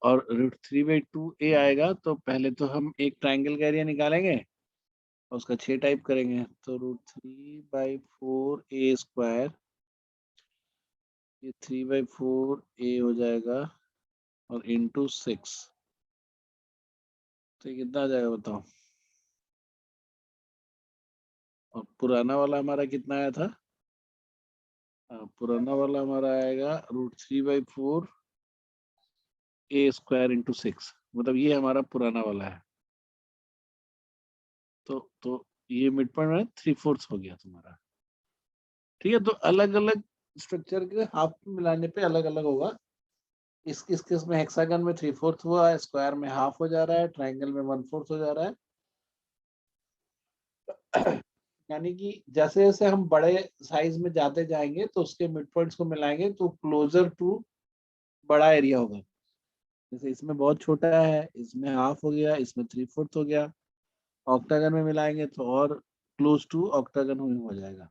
और √3/2a आएगा तो पहले तो हम एक ट्रायंगल का एरिया निकालेंगे और उसका 6 टाइप करेंगे, तो √3/4a², ये 3/4a हो जाएगा और इंटू 6, तो ये कितना आ जाएगा बताओ? और पुराना वाला हमारा कितना आया था? पुराना वाला हमारा आएगा √3/4a² इंटू 6, मतलब ये हमारा पुराना वाला है। तो ये मिड पॉइंट में 3/4 हो गया तुम्हारा। ठीक है, तो अलग अलग स्ट्रक्चर के हाफ मिलाने पे अलग अलग होगा। इस केस में हेक्सागन में 3/4 हुआ है, स्क्वायर में हाफ हो जा रहा है, ट्रायंगल में 1/4 हो जा रहा है। यानी कि जैसे जैसे हम बड़े साइज में जाते जाएंगे तो उसके मिड पॉइंट्स को मिलाएंगे तो क्लोजर टू बड़ा एरिया होगा। जैसे इसमें बहुत छोटा है, इसमें हाफ हो गया, इसमें 3/4 हो गया, ऑक्टागन में मिलाएंगे तो और क्लोज टू ऑक्टागन हो जाएगा।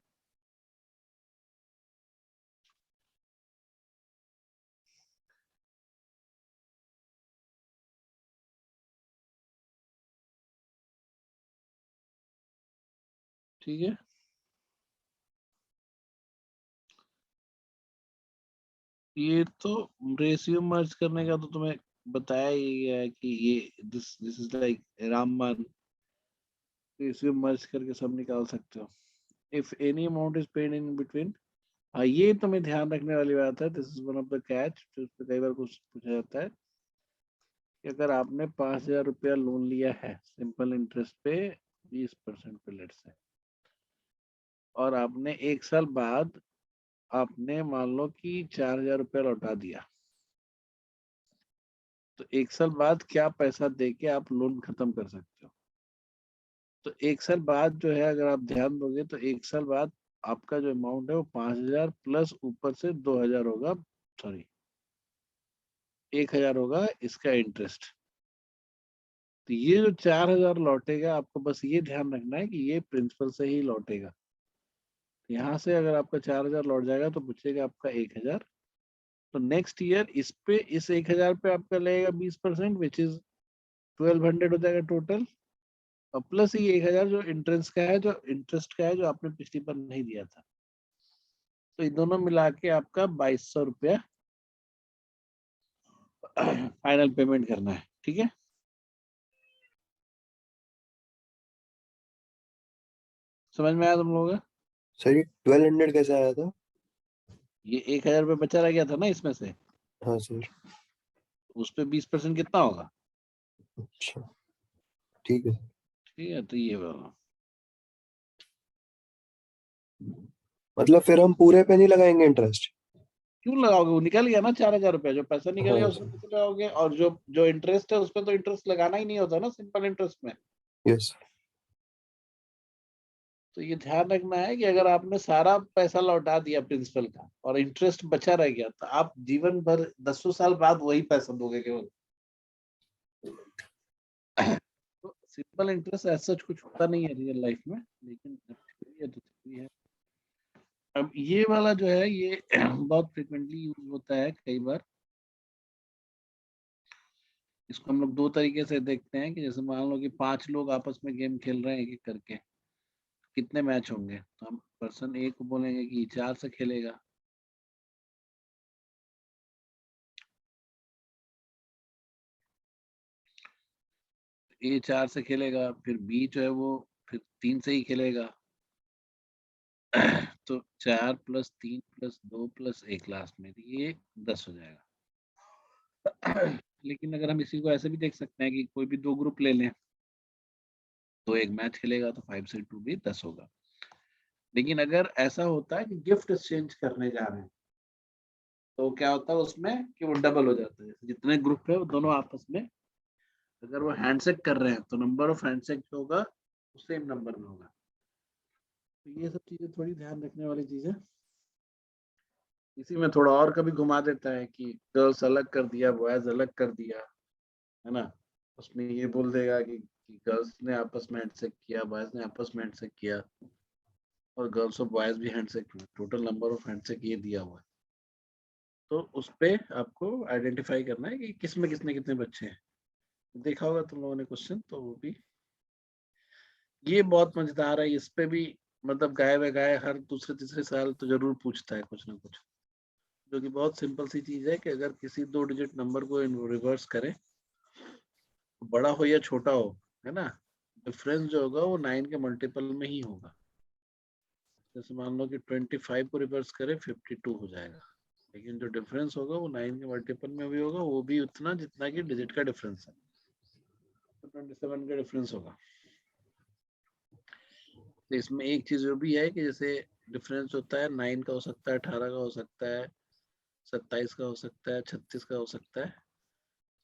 ठीक है, ये तो रेशियो मर्ज करने का तो तुम्हें बताया ही गया है कि ये दिस इज लाइक रामबान, रेशियो मर्ज करके सब निकाल सकते हो। If any amount is paid in between, हाँ ये तुम्हें ध्यान रखने वाली बात है, this is one of the catch जो इस पे कई बार कुछ पूछा जाता है कि अगर आपने 5,000 रुपया लोन लिया है सिंपल इंटरेस्ट पे 20% पे लेट से, और आपने 1 साल बाद आपने मान लो कि 4,000 रुपया लौटा दिया, तो 1 साल बाद क्या पैसा दे के आप लोन खत्म कर सकते हो? तो 1 साल बाद जो है अगर आप ध्यान दोगे तो 1 साल बाद आपका जो अमाउंट है वो 5,000 प्लस ऊपर से 2,000 होगा, सॉरी 1,000 होगा इसका इंटरेस्ट। तो ये जो 4,000 लौटेगा आपको बस ये ध्यान रखना है कि ये प्रिंसिपल से ही लौटेगा। यहाँ से अगर आपका 4,000 लौट जाएगा तो पूछेगा आपका 1,000, तो नेक्स्ट ईयर इस पे इस 1,000 पे आपका लगेगा 20% विच इज 1,200 हो जाएगा टोटल, और प्लस ये 1,000 जो इंटरेस्ट का है, जो इंटरेस्ट का है जो आपने पिछली बार नहीं दिया था, तो ये दोनों मिला के आपका 2,200 रुपया फाइनल पेमेंट करना है। ठीक है, समझ में आया तुम लोगों का? सर ये 1200 कैसे आया था? ये 1,000 रुपया बचा रह गया था ना इसमें से, हाँ सर। उस पे 20% कितना होगा? अच्छा ठीक है। ठीक है, तो ये वाला मतलब फिर हम पूरे पे नहीं लगाएंगे इंटरेस्ट? क्यों लगाओगे? वो निकल गया ना 4,000 रुपया, जो पैसा निकल गया हाँ उसमें कितना लगाओगे? और जो जो इंटरेस्ट है उसमें तो इंटरेस्ट लगाना ही नहीं होता ना सिंपल इंटरेस्ट में। यस। तो ये ध्यान रखना है कि अगर आपने सारा पैसा लौटा दिया प्रिंसिपल का और इंटरेस्ट बचा रह गया तो आप जीवन भर 10 साल बाद वही पैसा दोगे केवल। तो सिंपल इंटरेस्ट ऐसा कुछ होता नहीं है रियल लाइफ में, लेकिन theory है तो theory है। अब ये वाला जो है ये बहुत फ्रिक्वेंटली यूज होता है कई बार। इसको हम लोग 2 तरीके से देखते हैं कि जैसे मान लो कि 5 लोग आपस में गेम खेल रहे हैं एक एक करके, कितने मैच होंगे? तो हम पर्सन ए को बोलेंगे कि 4 से खेलेगा, ए 4 से खेलेगा, फिर बी जो है वो फिर 3 से ही खेलेगा। तो 4 + 3 + 2 + 1 लास्ट में, ये 10 हो जाएगा। लेकिन अगर हम इसी को ऐसे भी देख सकते हैं कि कोई भी 2 ग्रुप ले लें तो एक मैच खेलेगा तो 5 से 2 भी 10 होगा। लेकिन अगर ऐसा होता है कि गिफ्ट एक्सचेंज करने जा रहे हैं तो क्या होता है उसमें कि वो डबल हो जाता है। जितने ग्रुप है वो दोनों आपस में अगर वो हैंडशेक कर रहे हैं तो नंबर ऑफ हैंडशेक जो होगा वो सेम नंबर में होगा। तो ये सब चीजें थोड़ी ध्यान रखने वाली चीज है। इसी में थोड़ा और कभी घुमा देता है कि गर्ल्स अलग कर दिया, बॉयज अलग कर दिया, है ना। उसमें ये बोल देगा कि गर्ल्स ने आपस में हैंडशेक किया, बॉयज ने आपस में हैंडशेक किया, और गर्ल्स और बॉयज भी हैंडशेक किया, टोटल नंबर ऑफ हैंडशेक ये दिया हुआ है। तो उस पे आपको आइडेंटिफाई करना है कि किसमें कितने कितने बच्चे हैं। देखा होगा तुम लोगों ने क्वेश्चन, तो वो भी ये बहुत मजेदार है। इस पे भी मतलब गाय व गाय हर दूसरे तीसरे साल तो जरूर पूछता है कुछ ना कुछ, जो कि बहुत सिंपल सी चीज है कि अगर किसी 2 डिजिट नंबर को रिवर्स करें, बड़ा हो या छोटा हो, है ना, डिफरेंस जो होगा वो 9 के मल्टीपल में ही होगा। जैसे मान लो कि 25 को रिवर्स करें 52 हो जाएगा, लेकिन जो डिफरेंस होगा वो 9 के मल्टीपल में भी होगा, वो भी उतना जितना कि डिजिट का डिफरेंस है, तो 27 का डिफरेंस होगा। तो इसमें एक चीज जो भी है कि जैसे डिफरेंस होता है 9 का हो सकता है, 18 का हो सकता है, 27 का हो सकता है, 36 का हो सकता है।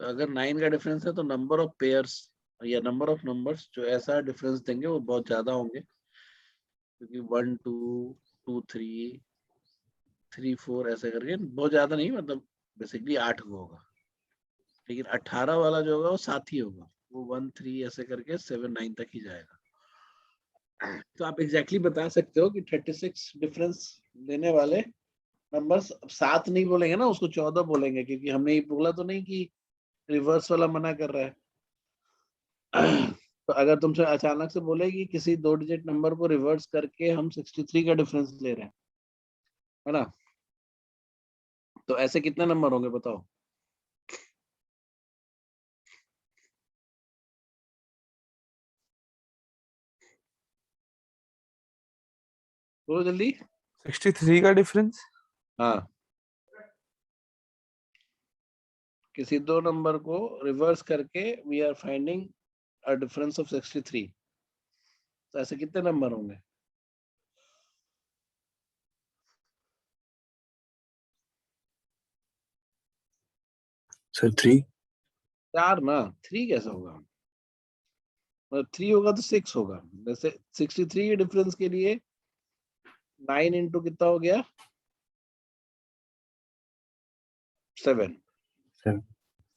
तो अगर 9 का डिफरेंस है तो नंबर ऑफ पेयर्स या नंबर ऑफ नंबर्स जो ऐसा डिफरेंस देंगे वो बहुत ज्यादा होंगे, क्योंकि 1 2 2 3 3 4 ऐसे करके बहुत ज्यादा नहीं, मतलब बेसिकली 8 को होगा। लेकिन 18 वाला जो होगा वो 7 ही होगा, वो 1 3 ऐसे करके 7 9 तक ही जाएगा। तो आप एग्जैक्टली बता सकते हो कि 36 डिफरेंस देने वाले नंबर्स 7 नहीं बोलेंगे ना, उसको 14 बोलेंगे, क्योंकि हमने ये बोला तो नहीं कि रिवर्स वाला मना कर रहा है। तो अगर तुमसे अचानक से बोले कि किसी 2 डिजिट नंबर को रिवर्स करके हम 63 का डिफरेंस ले रहे हैं, है ना, तो ऐसे कितने नंबर होंगे बताओ। बोलो जल्दी। 63 का डिफरेंस। हाँ, किसी 2 नंबर को रिवर्स करके we are finding a difference of 63, तो ऐसे कितने नंबर होंगे। सर 3। 4 ना, 3 कैसे होगा, मतलब 3 होगा तो 6 होगा। जैसे 63 के डिफरेंस के लिए 9 इंटू कितना हो गया, 7, 7।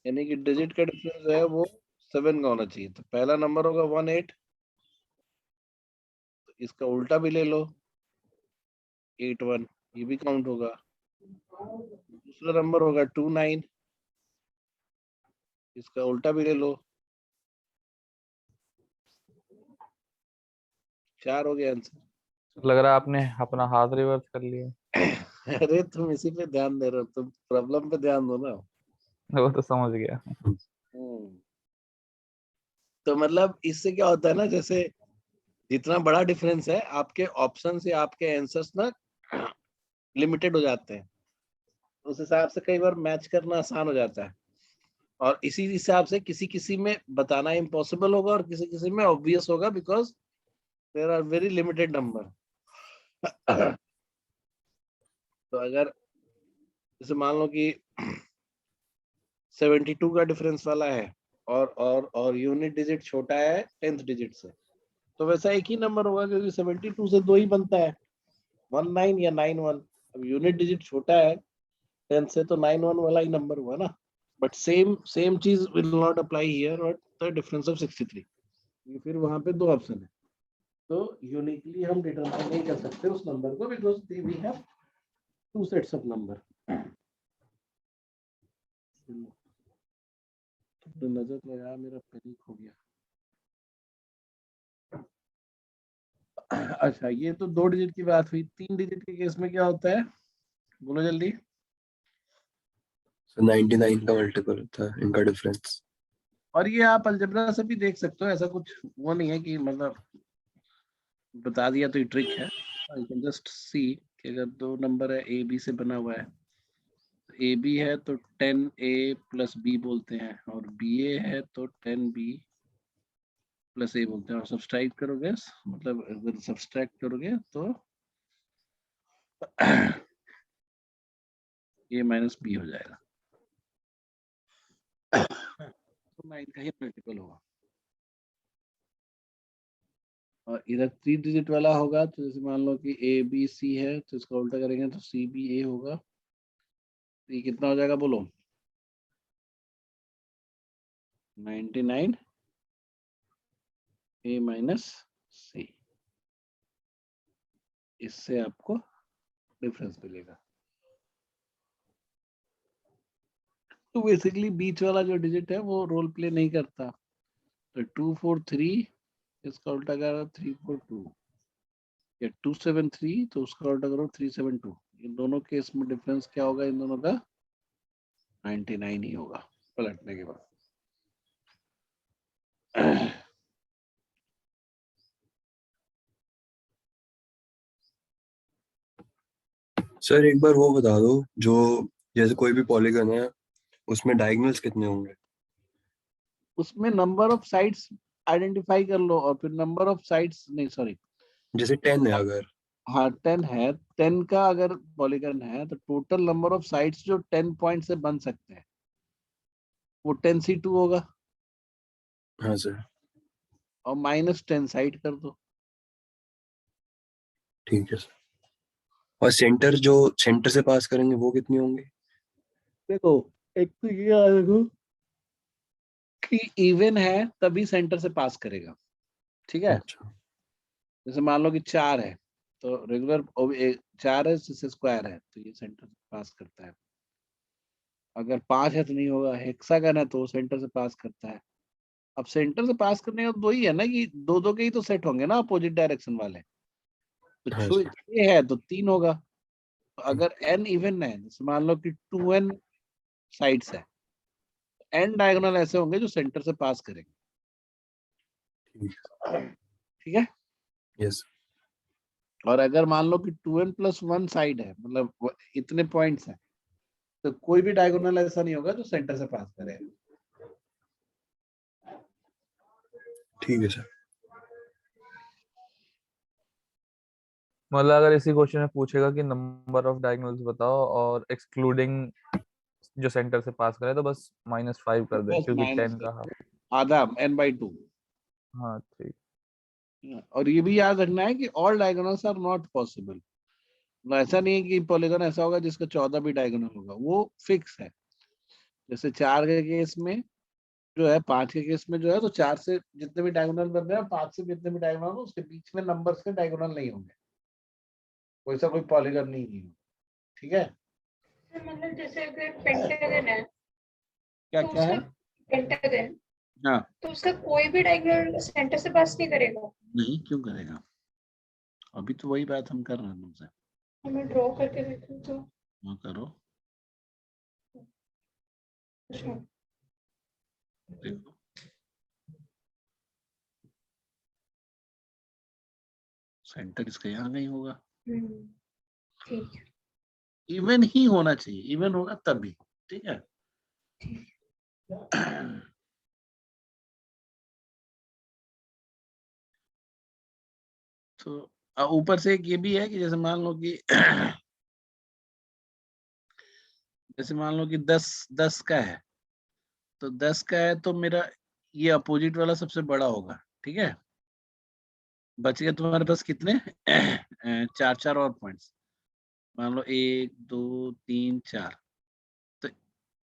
यानी कि डिजिट का डिफरेंस जो है वो 7 का होना चाहिए। तो पहला नंबर होगा 18, तो इसका उल्टा भी ले लो 81, ये भी काउंट होगा। दूसरा नंबर होगा 29, इसका उल्टा भी ले लो, 4 हो गया आंसर। लग रहा है आपने अपना हाथ रिवर्स कर लिया। अरे तुम इसी पे ध्यान दे रहे हो, तुम प्रॉब्लम पे ध्यान दो ना। वो तो समझ गया। हम्म। तो मतलब इससे क्या होता है ना, जैसे जितना बड़ा डिफरेंस है आपके ऑप्शन से आपके आंसर्स ना लिमिटेड हो जाते हैं, उस हिसाब से कई बार मैच करना आसान हो जाता है। और इसी हिसाब से किसी किसी में बताना इम्पॉसिबल होगा और किसी किसी में ऑब्वियस होगा, because there are very limited number. तो अगर जैसे मान लो कि 72 का डिफरेंस वाला है और यूनिट डिजिट छोटा है 10th डिजिट से, तो वैसा एक ही नंबर होगा, क्योंकि 72 से 2 ही बनता है, 19 या 91। अब यूनिट डिजिट छोटा है 10 से, तो 91 वाला ही नंबर हुआ ना। बट सेम चीज विल नॉट अप्लाई हियर और द डिफरेंस ऑफ 63, फिर वहां पे 2 ऑप्शन है, तो यूनिकली हम डिटरमाइन नहीं कर सकते उस नंबर को, because we have 2 sets of number. तो नजर लगा, मेरा पेनिक हो गया। अच्छा, ये तो 2 डिजिट की बात हुई। 3 डिजिट के केस में क्या होता है, बोलो जल्दी। सर 99 का मल्टीपल होता है इनका डिफरेंस। और ये आप अलजेब्रा से भी देख सकते हो, ऐसा कुछ वो नहीं है कि मतलब बता दिया तो ये ट्रिक है। यू कैन जस्ट सी कि अगर 2 नंबर है ए बी से बना हुआ है, ए बी है तो 10a प्लस बी बोलते हैं, और बी ए है तो 10b प्लस ए बोलते हैं। और सब्सट्रैक्ट करोगे, मतलब अगर सब्सट्रैक्ट करोगे तो ए माइनस बी हो जाएगा, तो 9 का ही मल्टीपल होगा। और इधर 3 डिजिट वाला होगा, तो जैसे मान लो कि ए बी सी है, तो इसका उल्टा करेंगे तो सी बी ए होगा। तो ये कितना हो जाएगा बोलो? 99 ए माइनस सी। इससे आपको डिफरेंस मिलेगा। तो बेसिकली बीच वाला जो डिजिट है वो रोल प्ले नहीं करता। तो 243 इसका उल्टा करो 342, या 273 तो उसका उल्टा करो 372। इन दोनों केस में डिफरेंस क्या होगा इन दोनों का? 99 ही होगा पलटने के बाद। सर एक बार वो बता दो, जो जैसे कोई भी पॉलीगन है उसमें डायगोनल्स कितने होंगे? उसमें नंबर ऑफ साइड्स आइडेंटिफाई कर लो, और फिर नंबर ऑफ साइड्स नहीं, सॉरी, जैसे 10 है अगर। हाँ 10 है, 10 का अगर पॉलीगन है तो टोटल नंबर ऑफ साइड्स जो 10 पॉइंट से बन सकते हैं वो 10c2 होगा, हाँ सर, और -10 साइड कर दो। ठीक है सर। और सेंटर जो सेंटर से पास करेंगे वो कितनी होंगे? देखो, एक तो ये याद रखो कि इवन है तभी सेंटर से पास करेगा, ठीक है? अच्छा। जैसे मान लो कि 4 है, तो रेगुलर 4 है, इससे स्क्वायर है, तो ये सेंटर से पास करता है। अगर 5 है तो नहीं होगा, हेक्सागन है तो सेंटर से पास करता है। अब सेंटर से पास करने का दो ही है ना, कि दो दो के ही तो सेट होंगे ना अपोजिट डायरेक्शन वाले। तो हाँ जो सर। 6 है तो 3 होगा। तो अगर n इवन है, जैसे मान लो कि 2n साइड्स है, n डायगोनल ऐसे होंगे जो सेंटर से पास करेंगे, ठीक है? यस। और अगर मान लो कि 2n+1 साइड है, मतलब इतने पॉइंट्स हैं, तो कोई भी डायगोनल ऐसा नहीं होगा जो सेंटर से पास करेगा। ठीक है सर। मतलब अगर इसी क्वेश्चन में पूछेगा कि नंबर ऑफ डायगोनल्स बताओ और एक्सक्लूडिंग जो सेंटर से पास करे, तो बस -5 कर दे, बस क्योंकि माइनस 10 का हाफ। आधा n/2। हाँ ठीक। और ये भी याद रखना है कि all diagonals are not possible. ऐसा नहीं है कि पॉलीगन ऐसा होगा जिसका 14 भी डायगोनल होगा, वो फिक्स है। जैसे 4 के केस में जो है, 5 के केस में जो है, तो 4 से जितने भी डायगोनल बन रहे हैं, 5 से जितने भी डायगोनल हो, उसके बीच में नंबर्स के डायगोनल नहीं होंगे, वैसा कोई पॉलीगन नहीं है, ठीक है? मतलब जैसे अगर पेंटागन है क्या तो क्या उसका है? पेंटागन हाँ, तो उसका कोई भी डायगोनल सेंटर से पास नहीं करेगा। नहीं क्यों करेगा? अभी तो वही बात हम कर रहे हैं तुमसे। हमें ड्रॉ करके देखो तो। हाँ करो, अच्छा। देखो। सेंटर इसका यहाँ नहीं होगा। ठीक है। इवन ही होना चाहिए, इवन होगा तभी, ठीक है? तो ऊपर से एक ये भी है कि जैसे मान लो कि जैसे मान लो कि 10 का है, तो 10 का है तो मेरा ये अपोजिट वाला सबसे बड़ा होगा, ठीक है? बच गए तुम्हारे पास कितने? 4 और पॉइंट्स। मान लो 1 2 3 4। तो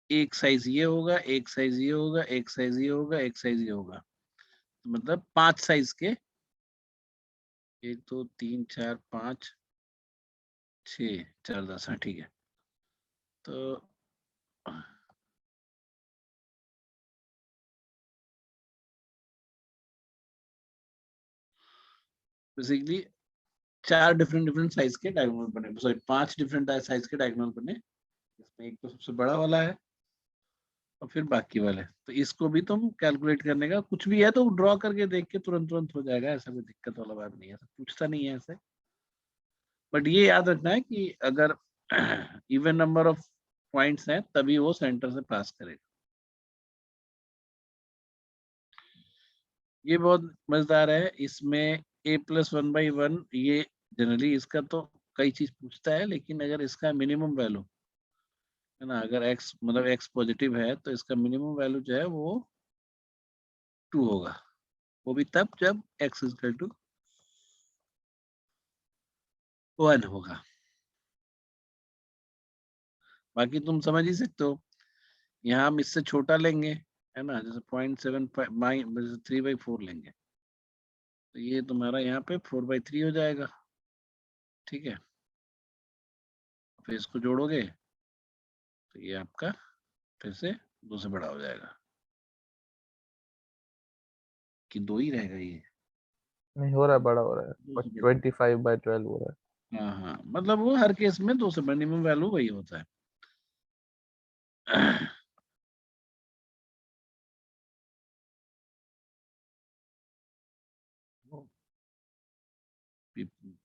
एक साइज ये होगा, एक साइज ये होगा, एक साइज ये होगा, एक साइज ये होगा, तो मतलब 5 साइज के, 1 2 3 4 5 6 4 10, हाँ ठीक है। तो बेसिकली 4 डिफरेंट डिफरेंट साइज के डायगोनल बने, सॉरी 5 डिफरेंट साइज के डायगोनल बने। इसमें एक तो सबसे बड़ा वाला है और फिर बाकी वाले। तो इसको भी तुम कैलकुलेट करने का कुछ भी है तो ड्रॉ करके देख के तुरंत तुरंत हो जाएगा, ऐसा कोई दिक्कत वाला बात नहीं है, ऐसा पूछता नहीं है ऐसे। बट ये याद रखना है कि अगर इवन नंबर ऑफ पॉइंट्स हैं तभी वो सेंटर से पास करेगा। ये बहुत मजेदार है। इसमें a+1/1, ये जनरली इसका तो कई चीज पूछता है, लेकिन अगर इसका मिनिमम वैल्यू है ना, अगर x मतलब x पॉजिटिव है तो इसका मिनिमम वैल्यू जो है वो 2 होगा। वो भी तब जब x = 1 होगा। बाकी तुम समझ ही सकते हो, यहाँ हम इससे छोटा लेंगे, है ना, जैसे 0.75 3/4 लेंगे, तो ये तुम्हारा यहाँ पे 4/3 हो जाएगा। ठीक है, फिर इसको जोड़ोगे तो ये आपका फिर से 2 से बड़ा हो जाएगा, कि 2 ही रहेगा ये। नहीं हो रहा है, बड़ा हो रहा है, 2 से बड़ा। 25/12 हो रहा है। हाँ हाँ, मतलब वो हर केस में 2 से बड़ा, मिनिमम वैल्यू वही होता है।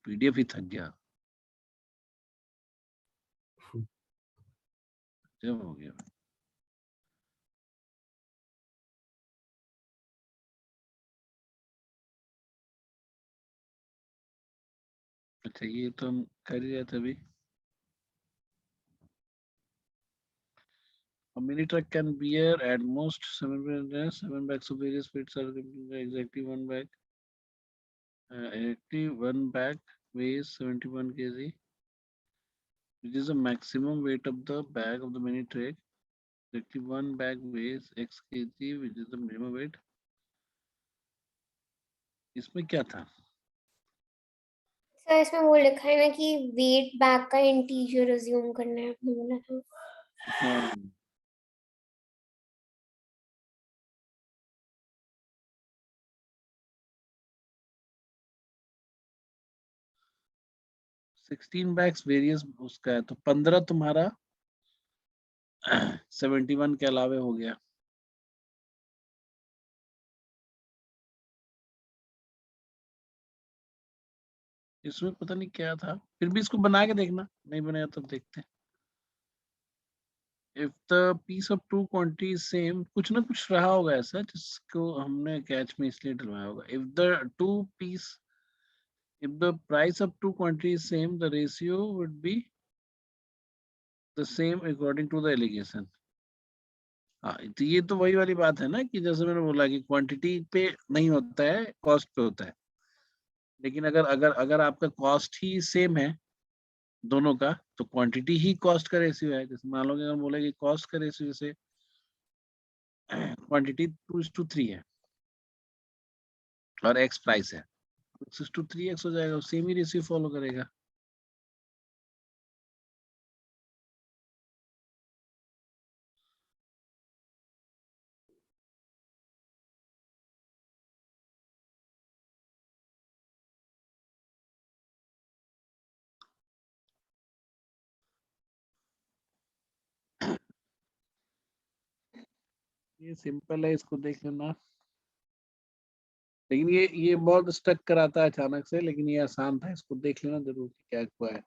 पीडीएफ ही थक गया, जब हो गया। अच्छा, ये तो हम कर ही रहे थे अभी। A mini truck can bear at most 7 bags of various weights are exactly 1 bag. Exactly 1 bag weighs 71 kg, which is the maximum weight of the bag of the mini truck. Exactly 1 bag weighs x kg, which is the minimum weight. इसमें क्या था? Sir इसमें वो लिखा है ना कि wait bag का इंटीजर अज्यूम करना है, आपने बोला था। हाँ, सिक्सटीन बैग्स वेरियस उसका है, तो 15 तुम्हारा 71 के अलावे हो गया। इसमें पता नहीं क्या था, फिर भी इसको बना के देखना, नहीं बनाया तब देखते हैं। If the piece of two quantity is same, कुछ ना कुछ रहा होगा ऐसा जिसको हमने कैच में इसलिए डलवाया होगा। If the price of two quantity is same, the ratio would be the same according to the allegation. हाँ, तो ये तो वही वाली बात है ना, कि जैसे मैंने बोला कि क्वांटिटी पे नहीं होता है, कॉस्ट पे होता है। लेकिन अगर अगर अगर आपका कॉस्ट ही सेम है दोनों का, तो क्वांटिटी ही कॉस्ट का रेशियो है। जैसे मान लो कि हम बोले कि कॉस्ट का रेशियो जैसे क्वांटिटी 2:3 है और एक्स प्राइस है, 6:3x हो जाएगा, सेम ही रेशियो फॉलो करेगा। ये सिंपल है, इसको देख लेना। लेकिन ये बहुत स्टक कराता है अचानक से, लेकिन ये आसान था, इसको देख लेना जरूर कि क्या हुआ है।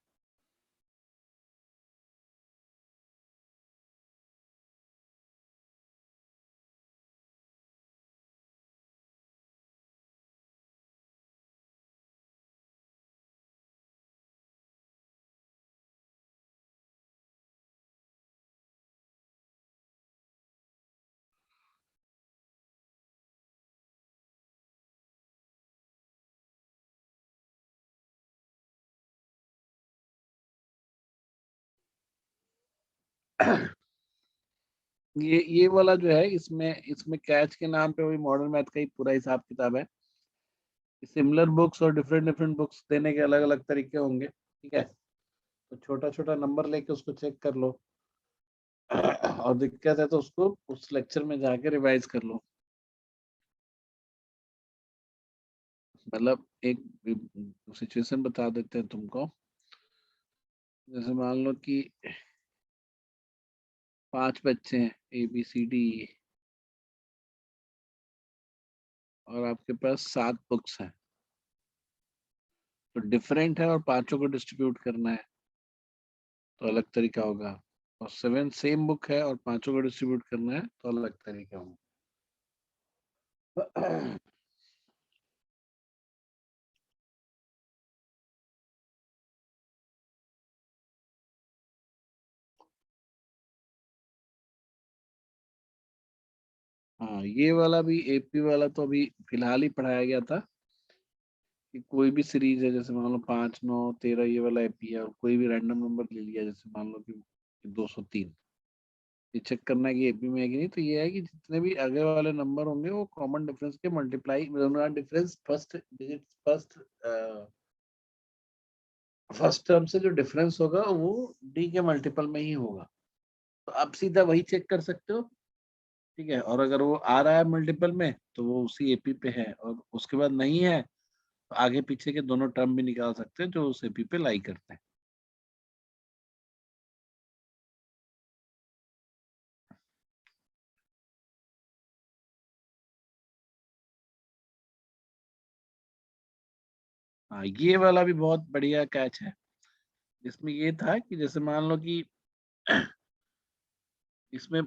ये वाला जो है, इसमें इसमें कैच के नाम पे वही मॉडर्न मैथ का ही पूरा हिसाब किताब है। सिमिलर बुक्स और डिफरेंट डिफरेंट बुक्स देने के अलग अलग तरीके होंगे, ठीक है। तो छोटा छोटा नंबर लेके उसको चेक कर लो, और दिक्कत है तो उसको उस लेक्चर में जाके रिवाइज कर लो। मतलब एक सिचुएशन बता देते हैं तुमको। जैसे मान लो कि 5 बच्चे हैं, ABCD, और आपके पास 7 बुक्स हैं, तो डिफरेंट है और पांचों को डिस्ट्रीब्यूट करना है तो अलग तरीका होगा, और 7 सेम बुक है और पांचों को डिस्ट्रीब्यूट करना है तो अलग तरीका होगा। हाँ, ये वाला भी AP वाला तो अभी फिलहाल ही पढ़ाया गया था। कि कोई भी सीरीज है, जैसे मान लो 5, 9, 13 ये वाला एपी है, और कोई भी रैंडम नंबर ले लिया, जैसे मान लो कि 203, ये चेक करना है कि एपी में है कि नहीं। तो ये है कि जितने भी आगे वाले नंबर होंगे वो कॉमन डिफरेंस के multiply, difference first digit, first term से जो डिफरेंस होगा वो डी के मल्टीपल में ही होगा। तो आप सीधा वही चेक कर सकते हो, ठीक है। और अगर वो आ रहा है मल्टीपल में तो वो उसी एपी पे है, और उसके बाद नहीं है तो आगे पीछे के दोनों टर्म भी निकाल सकते हैं जो उस एपी पे लाई करते हैं। हाँ, ये वाला भी बहुत बढ़िया कैच है। इसमें ये था कि जैसे मान लो कि इसमें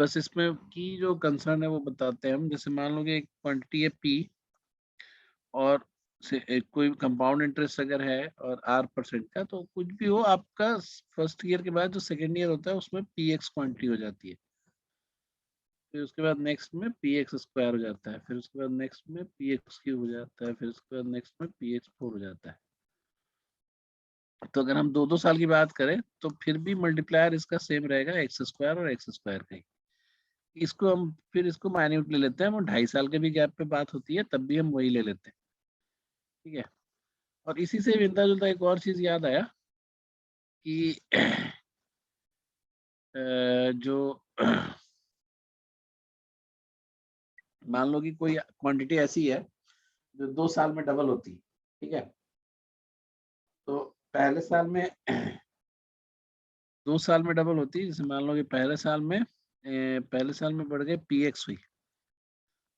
बस इसमें की जो कंसर्न है वो बताते हैं हम। जैसे मान लो कि एक क्वांटिटी है पी, और कोई कंपाउंड इंटरेस्ट अगर है और R% का, तो कुछ भी हो आपका फर्स्ट ईयर के बाद जो सेकेंड ईयर होता है उसमें पी एक्स क्वांटिटी हो जाती है। फिर उसके बाद नेक्स्ट में पी एक्स स्क्वायर हो जाता है, फिर उसके बाद नेक्स्ट में पी एक्स क्यूब हो जाता है, फिर उसके बाद नेक्स्ट में पी एक्स 4 हो जाता है। तो अगर हम 2-2 साल की बात करें तो फिर भी मल्टीप्लायर इसका सेम रहेगा, एक्स स्क्वायर और एक्स स्क्वायर का ही। इसको हम फिर इसको माइन्यूट ले लेते हैं, हम 2.5 साल के भी गैप पे बात होती है तब भी हम वही ले लेते हैं, ठीक है। और इसी से मिलता जुलता एक और चीज याद आया कि जो मान लो कि कोई क्वांटिटी ऐसी है जो 2 साल में डबल होती है, ठीक है। तो पहले साल में 2 साल में डबल होती है। जैसे मान लो कि पहले साल में बढ़ गए पी एक्स हुई,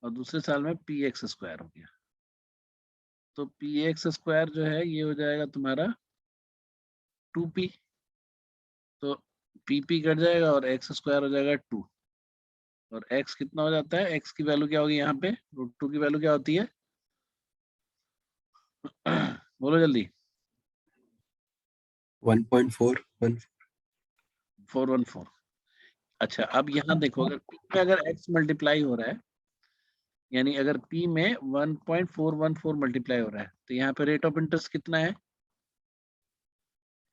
और दूसरे साल में पी एक्स स्क्वायर हो गया। तो पी एक्स स्क्वायर जो है ये हो जाएगा तुम्हारा 2p। तो पी कट जाएगा और एक्स स्क्वायर हो जाएगा 2। और x कितना हो जाता है, x की वैल्यू क्या होगी यहाँ पे, √2 की वैल्यू क्या होती है बोलो जल्दी। 1.414। 414। अच्छा, अब यहाँ देखो, अगर p में अगर x मल्टीप्लाई हो रहा है, यानी अगर p में 1.414 मल्टीप्लाई हो रहा है, तो यहाँ पे रेट ऑफ इंटरेस्ट कितना है,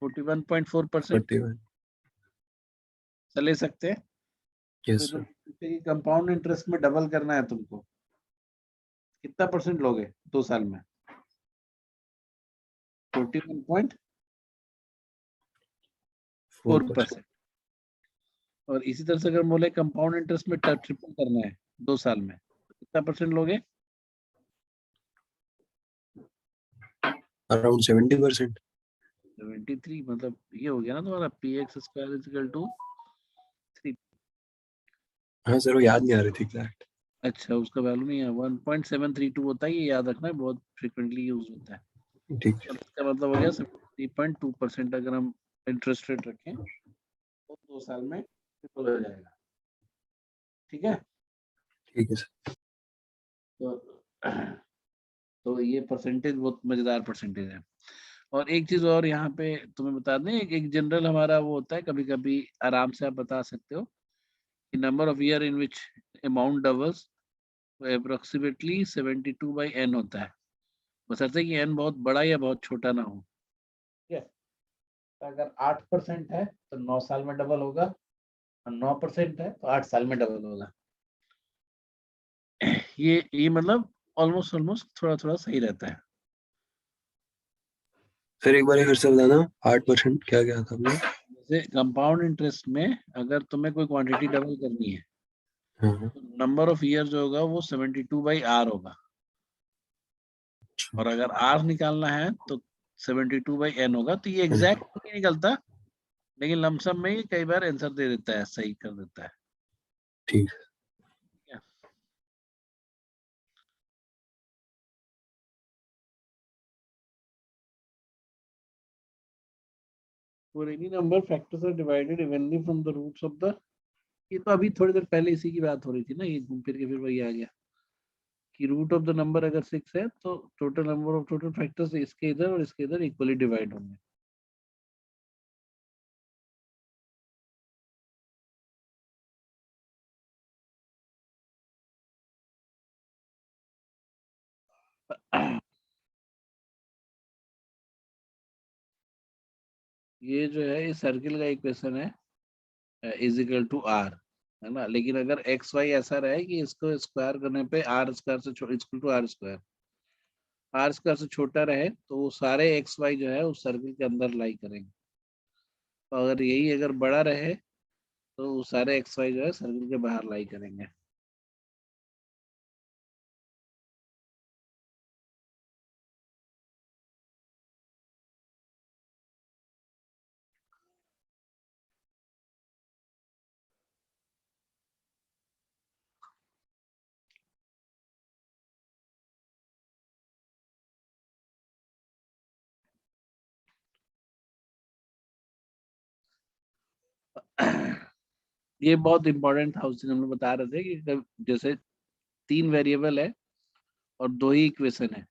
41.4%। 41। ले सकते हैं। यस फिर सर। कंपाउंड इंटरेस्ट में डबल करना है तुमको, कितना परसेंट लोगे 2 साल में, 41.4%। 4%। और इसी तरह से अगर बोले कंपाउंड इंटरेस्ट में ट्रिपल करना है 2 साल में, तो कितना परसेंट लोगे, अराउंड 70%। 73। मतलब ये हो गया ना तुम्हारा P X square equal to 3। हाँ सर, वो याद नहीं आ रही थी एग्जैक्ट। अच्छा, उसका वैल्यू नहीं है, 1.732 होता है, ये याद रखना है, बहुत फ्रिक्वेंटली यूज होता है। ठीक और इसका मतलब हो गया 73.2%। अगर हम इंटरेस्ट रेट रखें तो 2 साल में ट्रिपल हो जाएगा, ठीक है। ठीक है सर। तो तो ये परसेंटेज बहुत मजेदार परसेंटेज है। और एक चीज और यहाँ पे तुम्हें बता दें, एक जनरल हमारा वो होता है, कभी कभी आराम से आप बता सकते हो कि number of year in which amount doubles approximately 72/n होता है, बशर्ते कि n बहुत बड़ा या बहुत छोटा ना हो, ठीक है। तो अगर 8% है तो 9 साल में डबल होगा, और 9% है तो 8 साल में डबल होगा। ये मतलब ऑलमोस्ट ऑलमोस्ट थोड़ा थोड़ा सही रहता है। सर एक बार ये फिर से बताना, 8% क्या क्या था आपने? जैसे कंपाउंड इंटरेस्ट में अगर तुम्हें कोई क्वांटिटी डबल करनी है, हाँ हाँ। तो नंबर ऑफ ईयर जो होगा वो 72/r होगा। और अगर r निकालना है तो 72/n होगा। तो ये एग्जैक्ट नहीं निकलता, लेकिन लमसम में ये कई बार आंसर दे देता है, सही कर देता है। ठीक। For any number, factors are divided evenly from the roots of the। ये तो अभी थोड़ी देर पहले इसी की बात हो रही थी ना, ये घूम फिर के फिर वही आ गया कि रूट ऑफ द नंबर अगर 6 है तो total number of total factors इसके इधर और इसके इधर इक्वली डिवाइड होंगे। ये जो है इस सर्किल का इक्वेशन है इज इक्वल टू आर, है ना। लेकिन अगर एक्स वाई ऐसा रहे कि इसको स्क्वायर करने पे आर स्क्वायर से इक्वल टू आर स्क्वायर से छोटा रहे, तो वो सारे एक्स वाई जो है उस सर्किल के अंदर लाई करेंगे। तो अगर यही अगर बड़ा रहे तो वो सारे एक्स वाई जो है सर्किल के बाहर लाई करेंगे। ये बहुत इंपॉर्टेंट था, उस दिन हम लोग बता रहे थे कि जैसे 3 वेरिएबल है और 2 ही इक्वेशन है,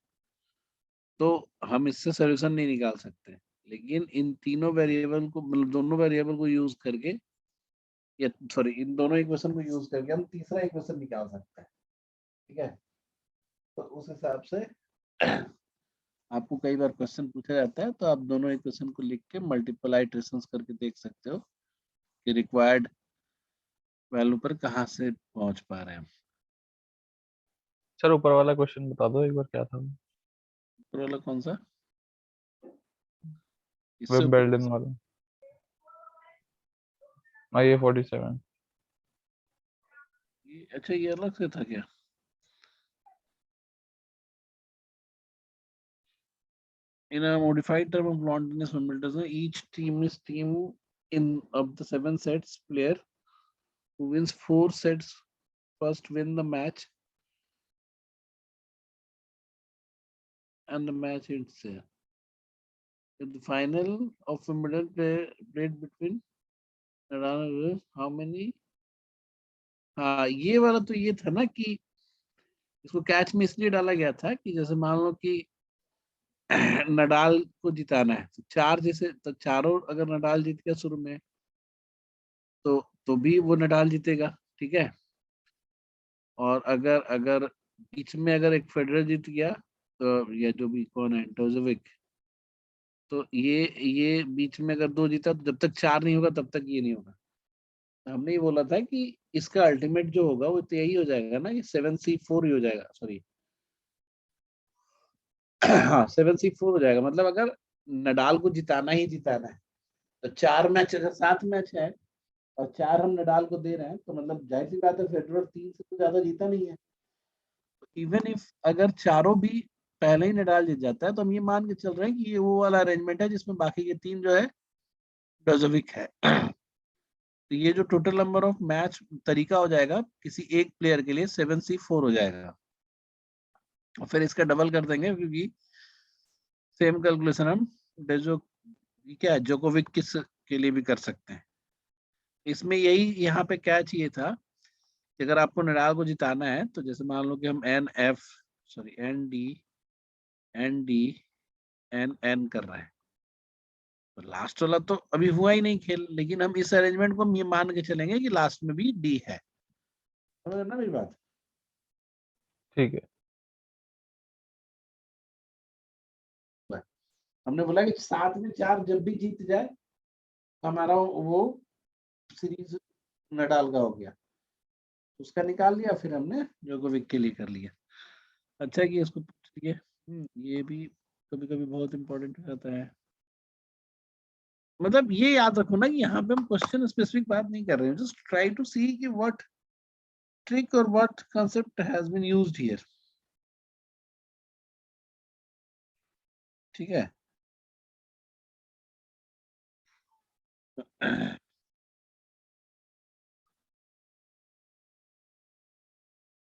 तो हम इससे सॉल्यूशन नहीं निकाल सकते। लेकिन इन तीनों वेरिएबल को, मतलब दोनों वेरिएबल को यूज करके, या सॉरी इन दोनों इक्वेशन को यूज करके हम तीसरा इक्वेशन निकाल सकते हैं। ठीक है, तो उस हिसाब से आपको कई बार क्वेश्चन पूछा जाता है, तो आप दोनों इक्वेशन को लिख के मल्टीपल इटरेशंस करके देख सकते हो कि रिक्वायर्ड वैल्यू पर कहाँ से पहुंच पा रहे हैं। सर ऊपर वाला क्वेश्चन बता दो एक बार क्या था। ऊपर वाला कौन सा? इससे वेब ऊपर बिल्डिंग वाला, IA47। अच्छा, ये अलग से था क्या? In a modified term of London's Wimbledon, each team is team in of the 7 sets player who wins 4 sets first win the match, and the match itself. In the final of Wimbledon played between Nadal, how many? हाँ, ये वाला तो ये था ना कि इसको catch में इसलिए डाला गया था कि जैसे मान लो कि नडाल को जिताना है, तो 4 जैसे, तो चारों अगर नडाल जीत गया शुरू में, तो भी वो नडाल जीतेगा। ठीक है, और अगर अगर बीच में अगर एक फेडरर जीत गया, तो या जो भी कौन है डोजोविक, तो ये बीच में अगर 2 जीता, तो जब तक 4 नहीं होगा तब तक ये नहीं होगा। तो हमने ये बोला था कि इसका अल्टीमेट जो होगा वो तो यही हो जाएगा ना, कि 7C4 ही हो जाएगा, सॉरी हाँ 7C4 हो जाएगा। मतलब अगर नडाल को जिताना ही जिताना है, तो 4 मैच, अगर 7 मैच है और 4 हम नडाल को दे रहे हैं, तो मतलब जाहिर सी बात है फेडरर 3 से तो ज्यादा जीता नहीं है। इवन इफ अगर चारों भी पहले ही नडाल जीत जाता है, तो हम ये मान के चल रहे हैं कि ये वो वाला अरेंजमेंट है जिसमें बाकी के 3 जो है डोजोविक है। तो ये जो टोटल नंबर ऑफ मैच तरीका हो जाएगा किसी एक प्लेयर के लिए 7C4 हो जाएगा, और फिर इसका डबल कर देंगे, क्योंकि सेम कैलकुलेशन हम डेजो क्या है जोकोविक किस के लिए भी कर सकते हैं। इसमें यही यहाँ पे कैच ये था कि अगर आपको नडाल को जिताना है, तो जैसे मान लो कि हम ND कर रहे हैं, तो लास्ट वाला तो अभी हुआ ही नहीं खेल, लेकिन हम इस अरेंजमेंट को हम ये मान के चलेंगे कि लास्ट में भी डी है। समझ ना मेरी बात? ठीक है। हमने बोला कि 7 में 4 जब भी जीत जाए, हमारा वो सीरीज नडाल का हो गया, उसका निकाल लिया, फिर हमने जोकोविक के लिए कर लिया। अच्छा कि इसको पूछ लिए। ये भी कभी कभी बहुत इंपॉर्टेंट हो जाता है। मतलब ये याद रखो ना कि यहाँ पे हम क्वेश्चन स्पेसिफिक बात नहीं कर रहे हैं, जस्ट ट्राई टू सी कि व्हाट ट्रिक और what concept has been used here. ठीक है,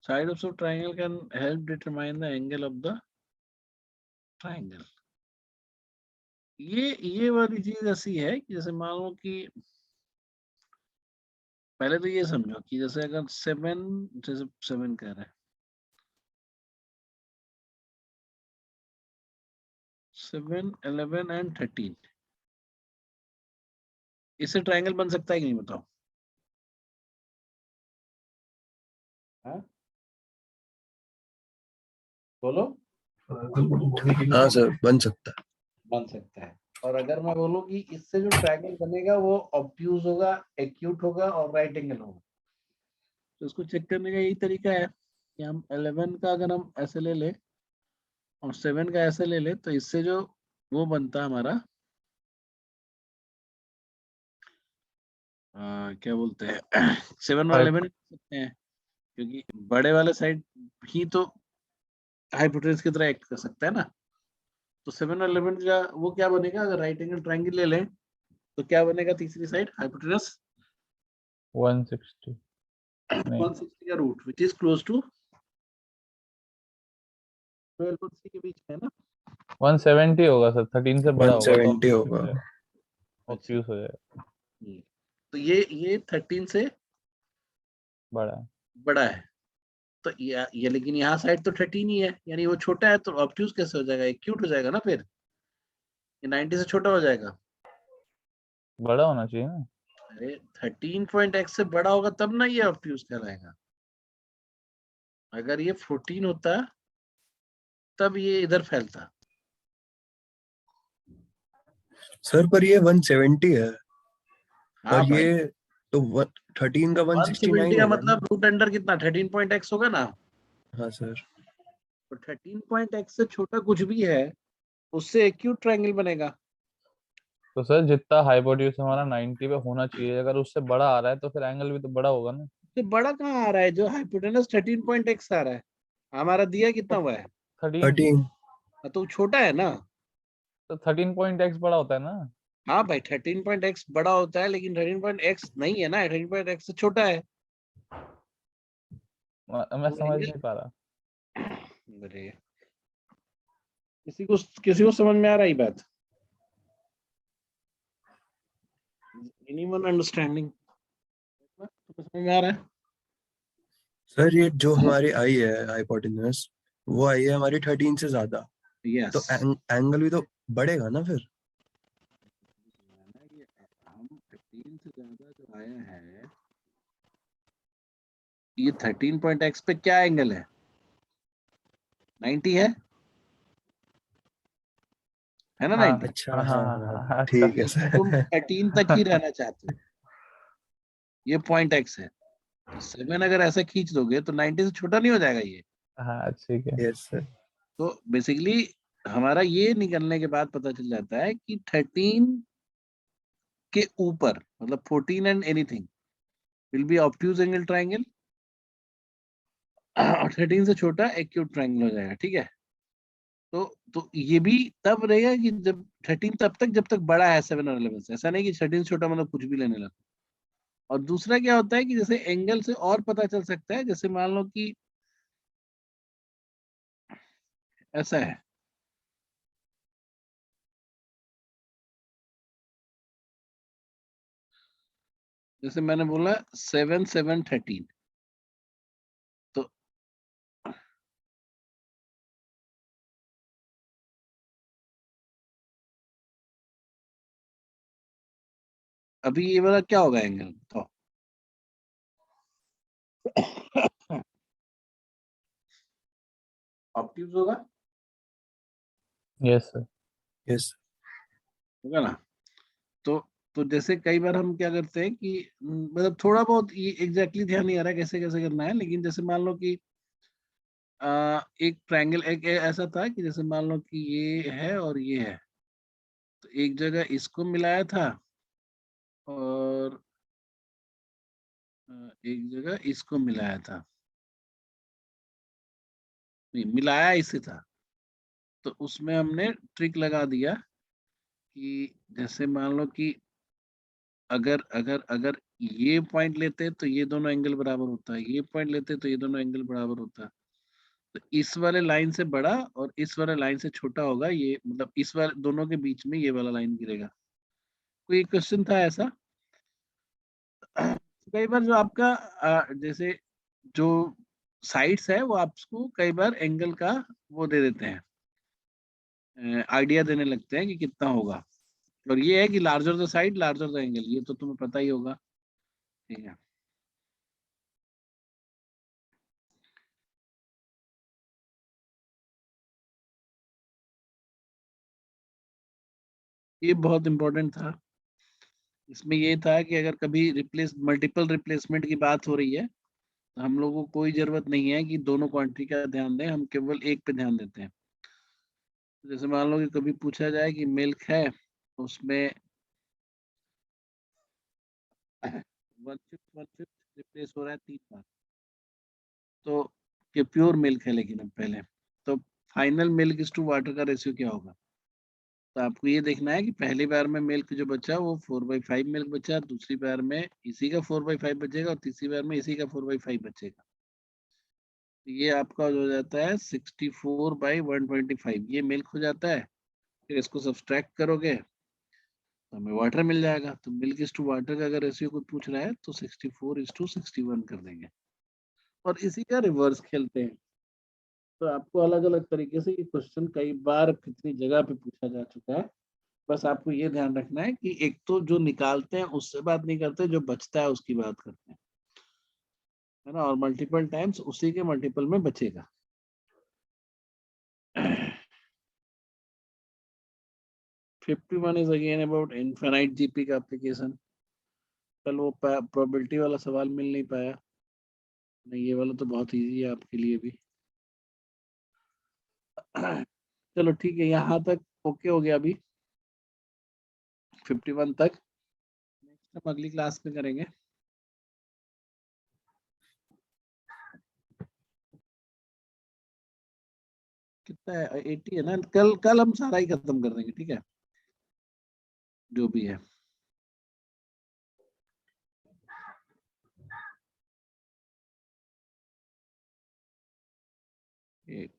sides of triangle can help determine the angle of the triangle। ये वाली चीज ऐसी है कि जैसे मान लो कि पहले तो ये समझो कि जैसे अगर 7 कह रहे हैं, 7, 11 एंड 13, इससे ट्रायंगल बन सकता है कि नहीं बताओ? हाँ बोलो। हाँ सर, बन सकता है। बन सकता है। और अगर मैं बोलूं कि इससे जो ट्रायंगल बनेगा वो ऑब्ट्यूज होगा, एक्यूट होगा और राइट एंगल होगा, तो इसको चेक करने का यही तरीका है कि हम 11 का अगर हम ऐसे ले ले और 7 का ऐसे ले ले, तो इससे जो वो बनता है हमारा क्या बोलते हैं 7 और 11 सकते हैं, क्योंकि बड़े वाले साइड ही तो हाइपोटेनस की तरह एक्ट कर सकता है ना। तो 7 और 11 का वो क्या बनेगा, अगर राइट एंगल ट्रायंगल ले लें तो क्या बनेगा, तीसरी साइड हाइपोटेनस 160 नहीं 160 का root which is close to 12 और 3 के बीच में है ना। 170 होगा सर, 13 से बड़ा होगा तो 170 होगा। ऑब्ट्यूज हो जाएगा, तो ये 13 से बड़ा है। बड़ा है, तो ये लेकिन यहाँ साइड तो 13 ही है, यानी वो छोटा है, तो ऑब्ट्यूज कैसे हो जाएगा, एक्यूट हो जाएगा ना, फिर ये 90 से छोटा हो जाएगा। बड़ा होना चाहिए ना। अरे 13.x से बड़ा होगा तब ना ये ऑब्ट्यूज कहलाएगा। अगर ये 14 होता तब ये इधर फैलता। सर पर ये 170 है हाँ और भाई, ये तो 13 का 169 170 का होगा ना। मतलब रूट अंडर कितना 13.x होगा ना। हाँ सर। तो 13.x से छोटा कुछ भी है उससे एक्यूट ट्रायंगल बनेगा। तो सर जितना हाइपोटेन्यूज हमारा 90 पे होना चाहिए, अगर उससे बड़ा आ रहा है तो फिर एंगल भी तो बड़ा होगा ना। तो बड़ा कहाँ आ रहा है, जो हाइपोटेनस 13.x आ रहा है, हमारा दिया कितना हुआ है 13, 13। तो वो छोटा है ना। तो 13.x बड़ा होता है ना। हाँ भाई 13.x बड़ा होता है, लेकिन 13.x नहीं है ना, 13.x से छोटा है। मैं तो समझ एंगल, नहीं पा रहा। अरे किसी को समझ में आ रहा है बात, एनीवन अंडरस्टैंडिंग, समझ में आ रहा है। सर ये जो हमारी आई है हाइपोटेन्यूज, वो आई है हमारी 13 से ज्यादा, यस, तो एंगल भी तो बढ़ेगा ना फिर। हम 13 से ज्यादा जो आया है, ये 13.x पे क्या एंगल है, 90 है ना हाँ 90। अच्छा हाँ हाँ हाँ हाँ हाँ हाँ, अच्छा। ठीक है तो तुम सर। 13 तक ही रहना चाहते हो, ये पॉइंट एक्स है, तो 7 अगर ऐसा खींच दोगे तो 90 से छोटा नहीं हो जाएगा ये। हाँ ठीक है। Yes sir. तो बेसिकली हमारा ये निकलने के बाद पता चल जाता है कि 13 के ऊपर मतलब 14 and anything will be obtuse angle triangle, और 13 से छोटा एक्यूट ट्रायंगल हो जाएगा, ठीक है। तो ये भी तब रहेगा कि जब 13 तब तक जब तक बड़ा है 7 और 11 से, ऐसा नहीं कि 13 से छोटा मतलब कुछ भी लेने लगा। और दूसरा क्या होता है कि जैसे एंगल से और पता चल सकता है, जैसे मान लो कि ऐसा है, जैसे मैंने बोला 7 7 13, तो अभी ये वाला क्या होगा एंगल तो ऑब्ट्यूज होगा, यस सर। यस। होगा ना। तो तो जैसे कई बार हम क्या करते हैं कि मतलब थोड़ा बहुत ये एग्जैक्टली ध्यान नहीं आ रहा है कैसे कैसे करना है, लेकिन जैसे मान लो कि एक ट्रायंगल ऐसा था कि जैसे मान लो कि ये है और ये है, तो एक जगह इसको मिलाया था और एक जगह इसको मिलाया था, नहीं मिलाया इसे था। तो उसमें हमने ट्रिक लगा दिया कि जैसे मान लो कि अगर अगर अगर ये पॉइंट लेते तो ये दोनों एंगल बराबर होता है, ये पॉइंट लेते तो ये दोनों एंगल बराबर होता है। तो इस वाले लाइन से बड़ा और इस वाले लाइन से छोटा होगा ये, मतलब इस वाले दोनों के बीच में ये वाला लाइन गिरेगा। कोई क्वेश्चन था ऐसा। कई बार जो आपका जैसे जो साइड्स है वो आपको कई बार एंगल का वो दे देते हैं, आइडिया देने लगते हैं कि कितना होगा। और ये है कि larger the side larger the angle, ये तो तुम्हें पता ही होगा, ठीक है। ये बहुत इंपॉर्टेंट था। इसमें ये था कि अगर कभी मल्टीपल रिप्लेसमेंट की बात हो रही है तो हम लोगों को कोई जरूरत नहीं है कि दोनों क्वांटिटी का ध्यान दें, हम केवल एक पे ध्यान देते हैं। जैसे मान लो कि कभी पूछा जाए कि मिल्क है, उसमें 1/5 रिप्लेस हो रहा है 3 बार, तो ये प्योर मिल्क है। लेकिन अब पहले तो final milk is to water का रेशियो क्या होगा? तो आपको ये देखना है कि पहली बार में मिल्क जो बचा वो 4/5 मिल्क बचा, दूसरी बार में इसी का 4/5 बचेगा और तीसरी बार में इसी का 4/5 बचेगा। तो ये आपका हो जाता है 64/125, ये मिल्क हो जाता है। फिर इसको सब्सट्रैक्ट करोगे तो हमें वाटर मिल जाएगा। तो मिल्क इज टू वाटर का अगर रेशियो कोई पूछ रहा है तो 64:61 कर देंगे और इसी का रिवर्स खेलते हैं। तो आपको अलग अलग तरीके से ये क्वेश्चन कई बार कितनी जगह पे पूछा जा चुका है। बस आपको ये ध्यान रखना है कि एक तो जो निकालते हैं उससे बात नहीं करते, जो बचता है उसकी बात करते हैं, है ना। और मल्टीपल टाइम्स उसी के मल्टीपल में बचेगा। 51 is again about infinite GP का एप्लीकेशन। कल वो प्रोबेबिलिटी वाला सवाल मिल नहीं पाया। नहीं, ये वाला तो बहुत इजी है आपके लिए भी। चलो ठीक है, यहाँ तक ओके हो गया। अभी 51 तक नेक्स्ट हम अगली क्लास में करेंगे। कितना है? 80 है ना। कल कल हम सारा ही खत्म कर देंगे, ठीक है, जो भी है। एक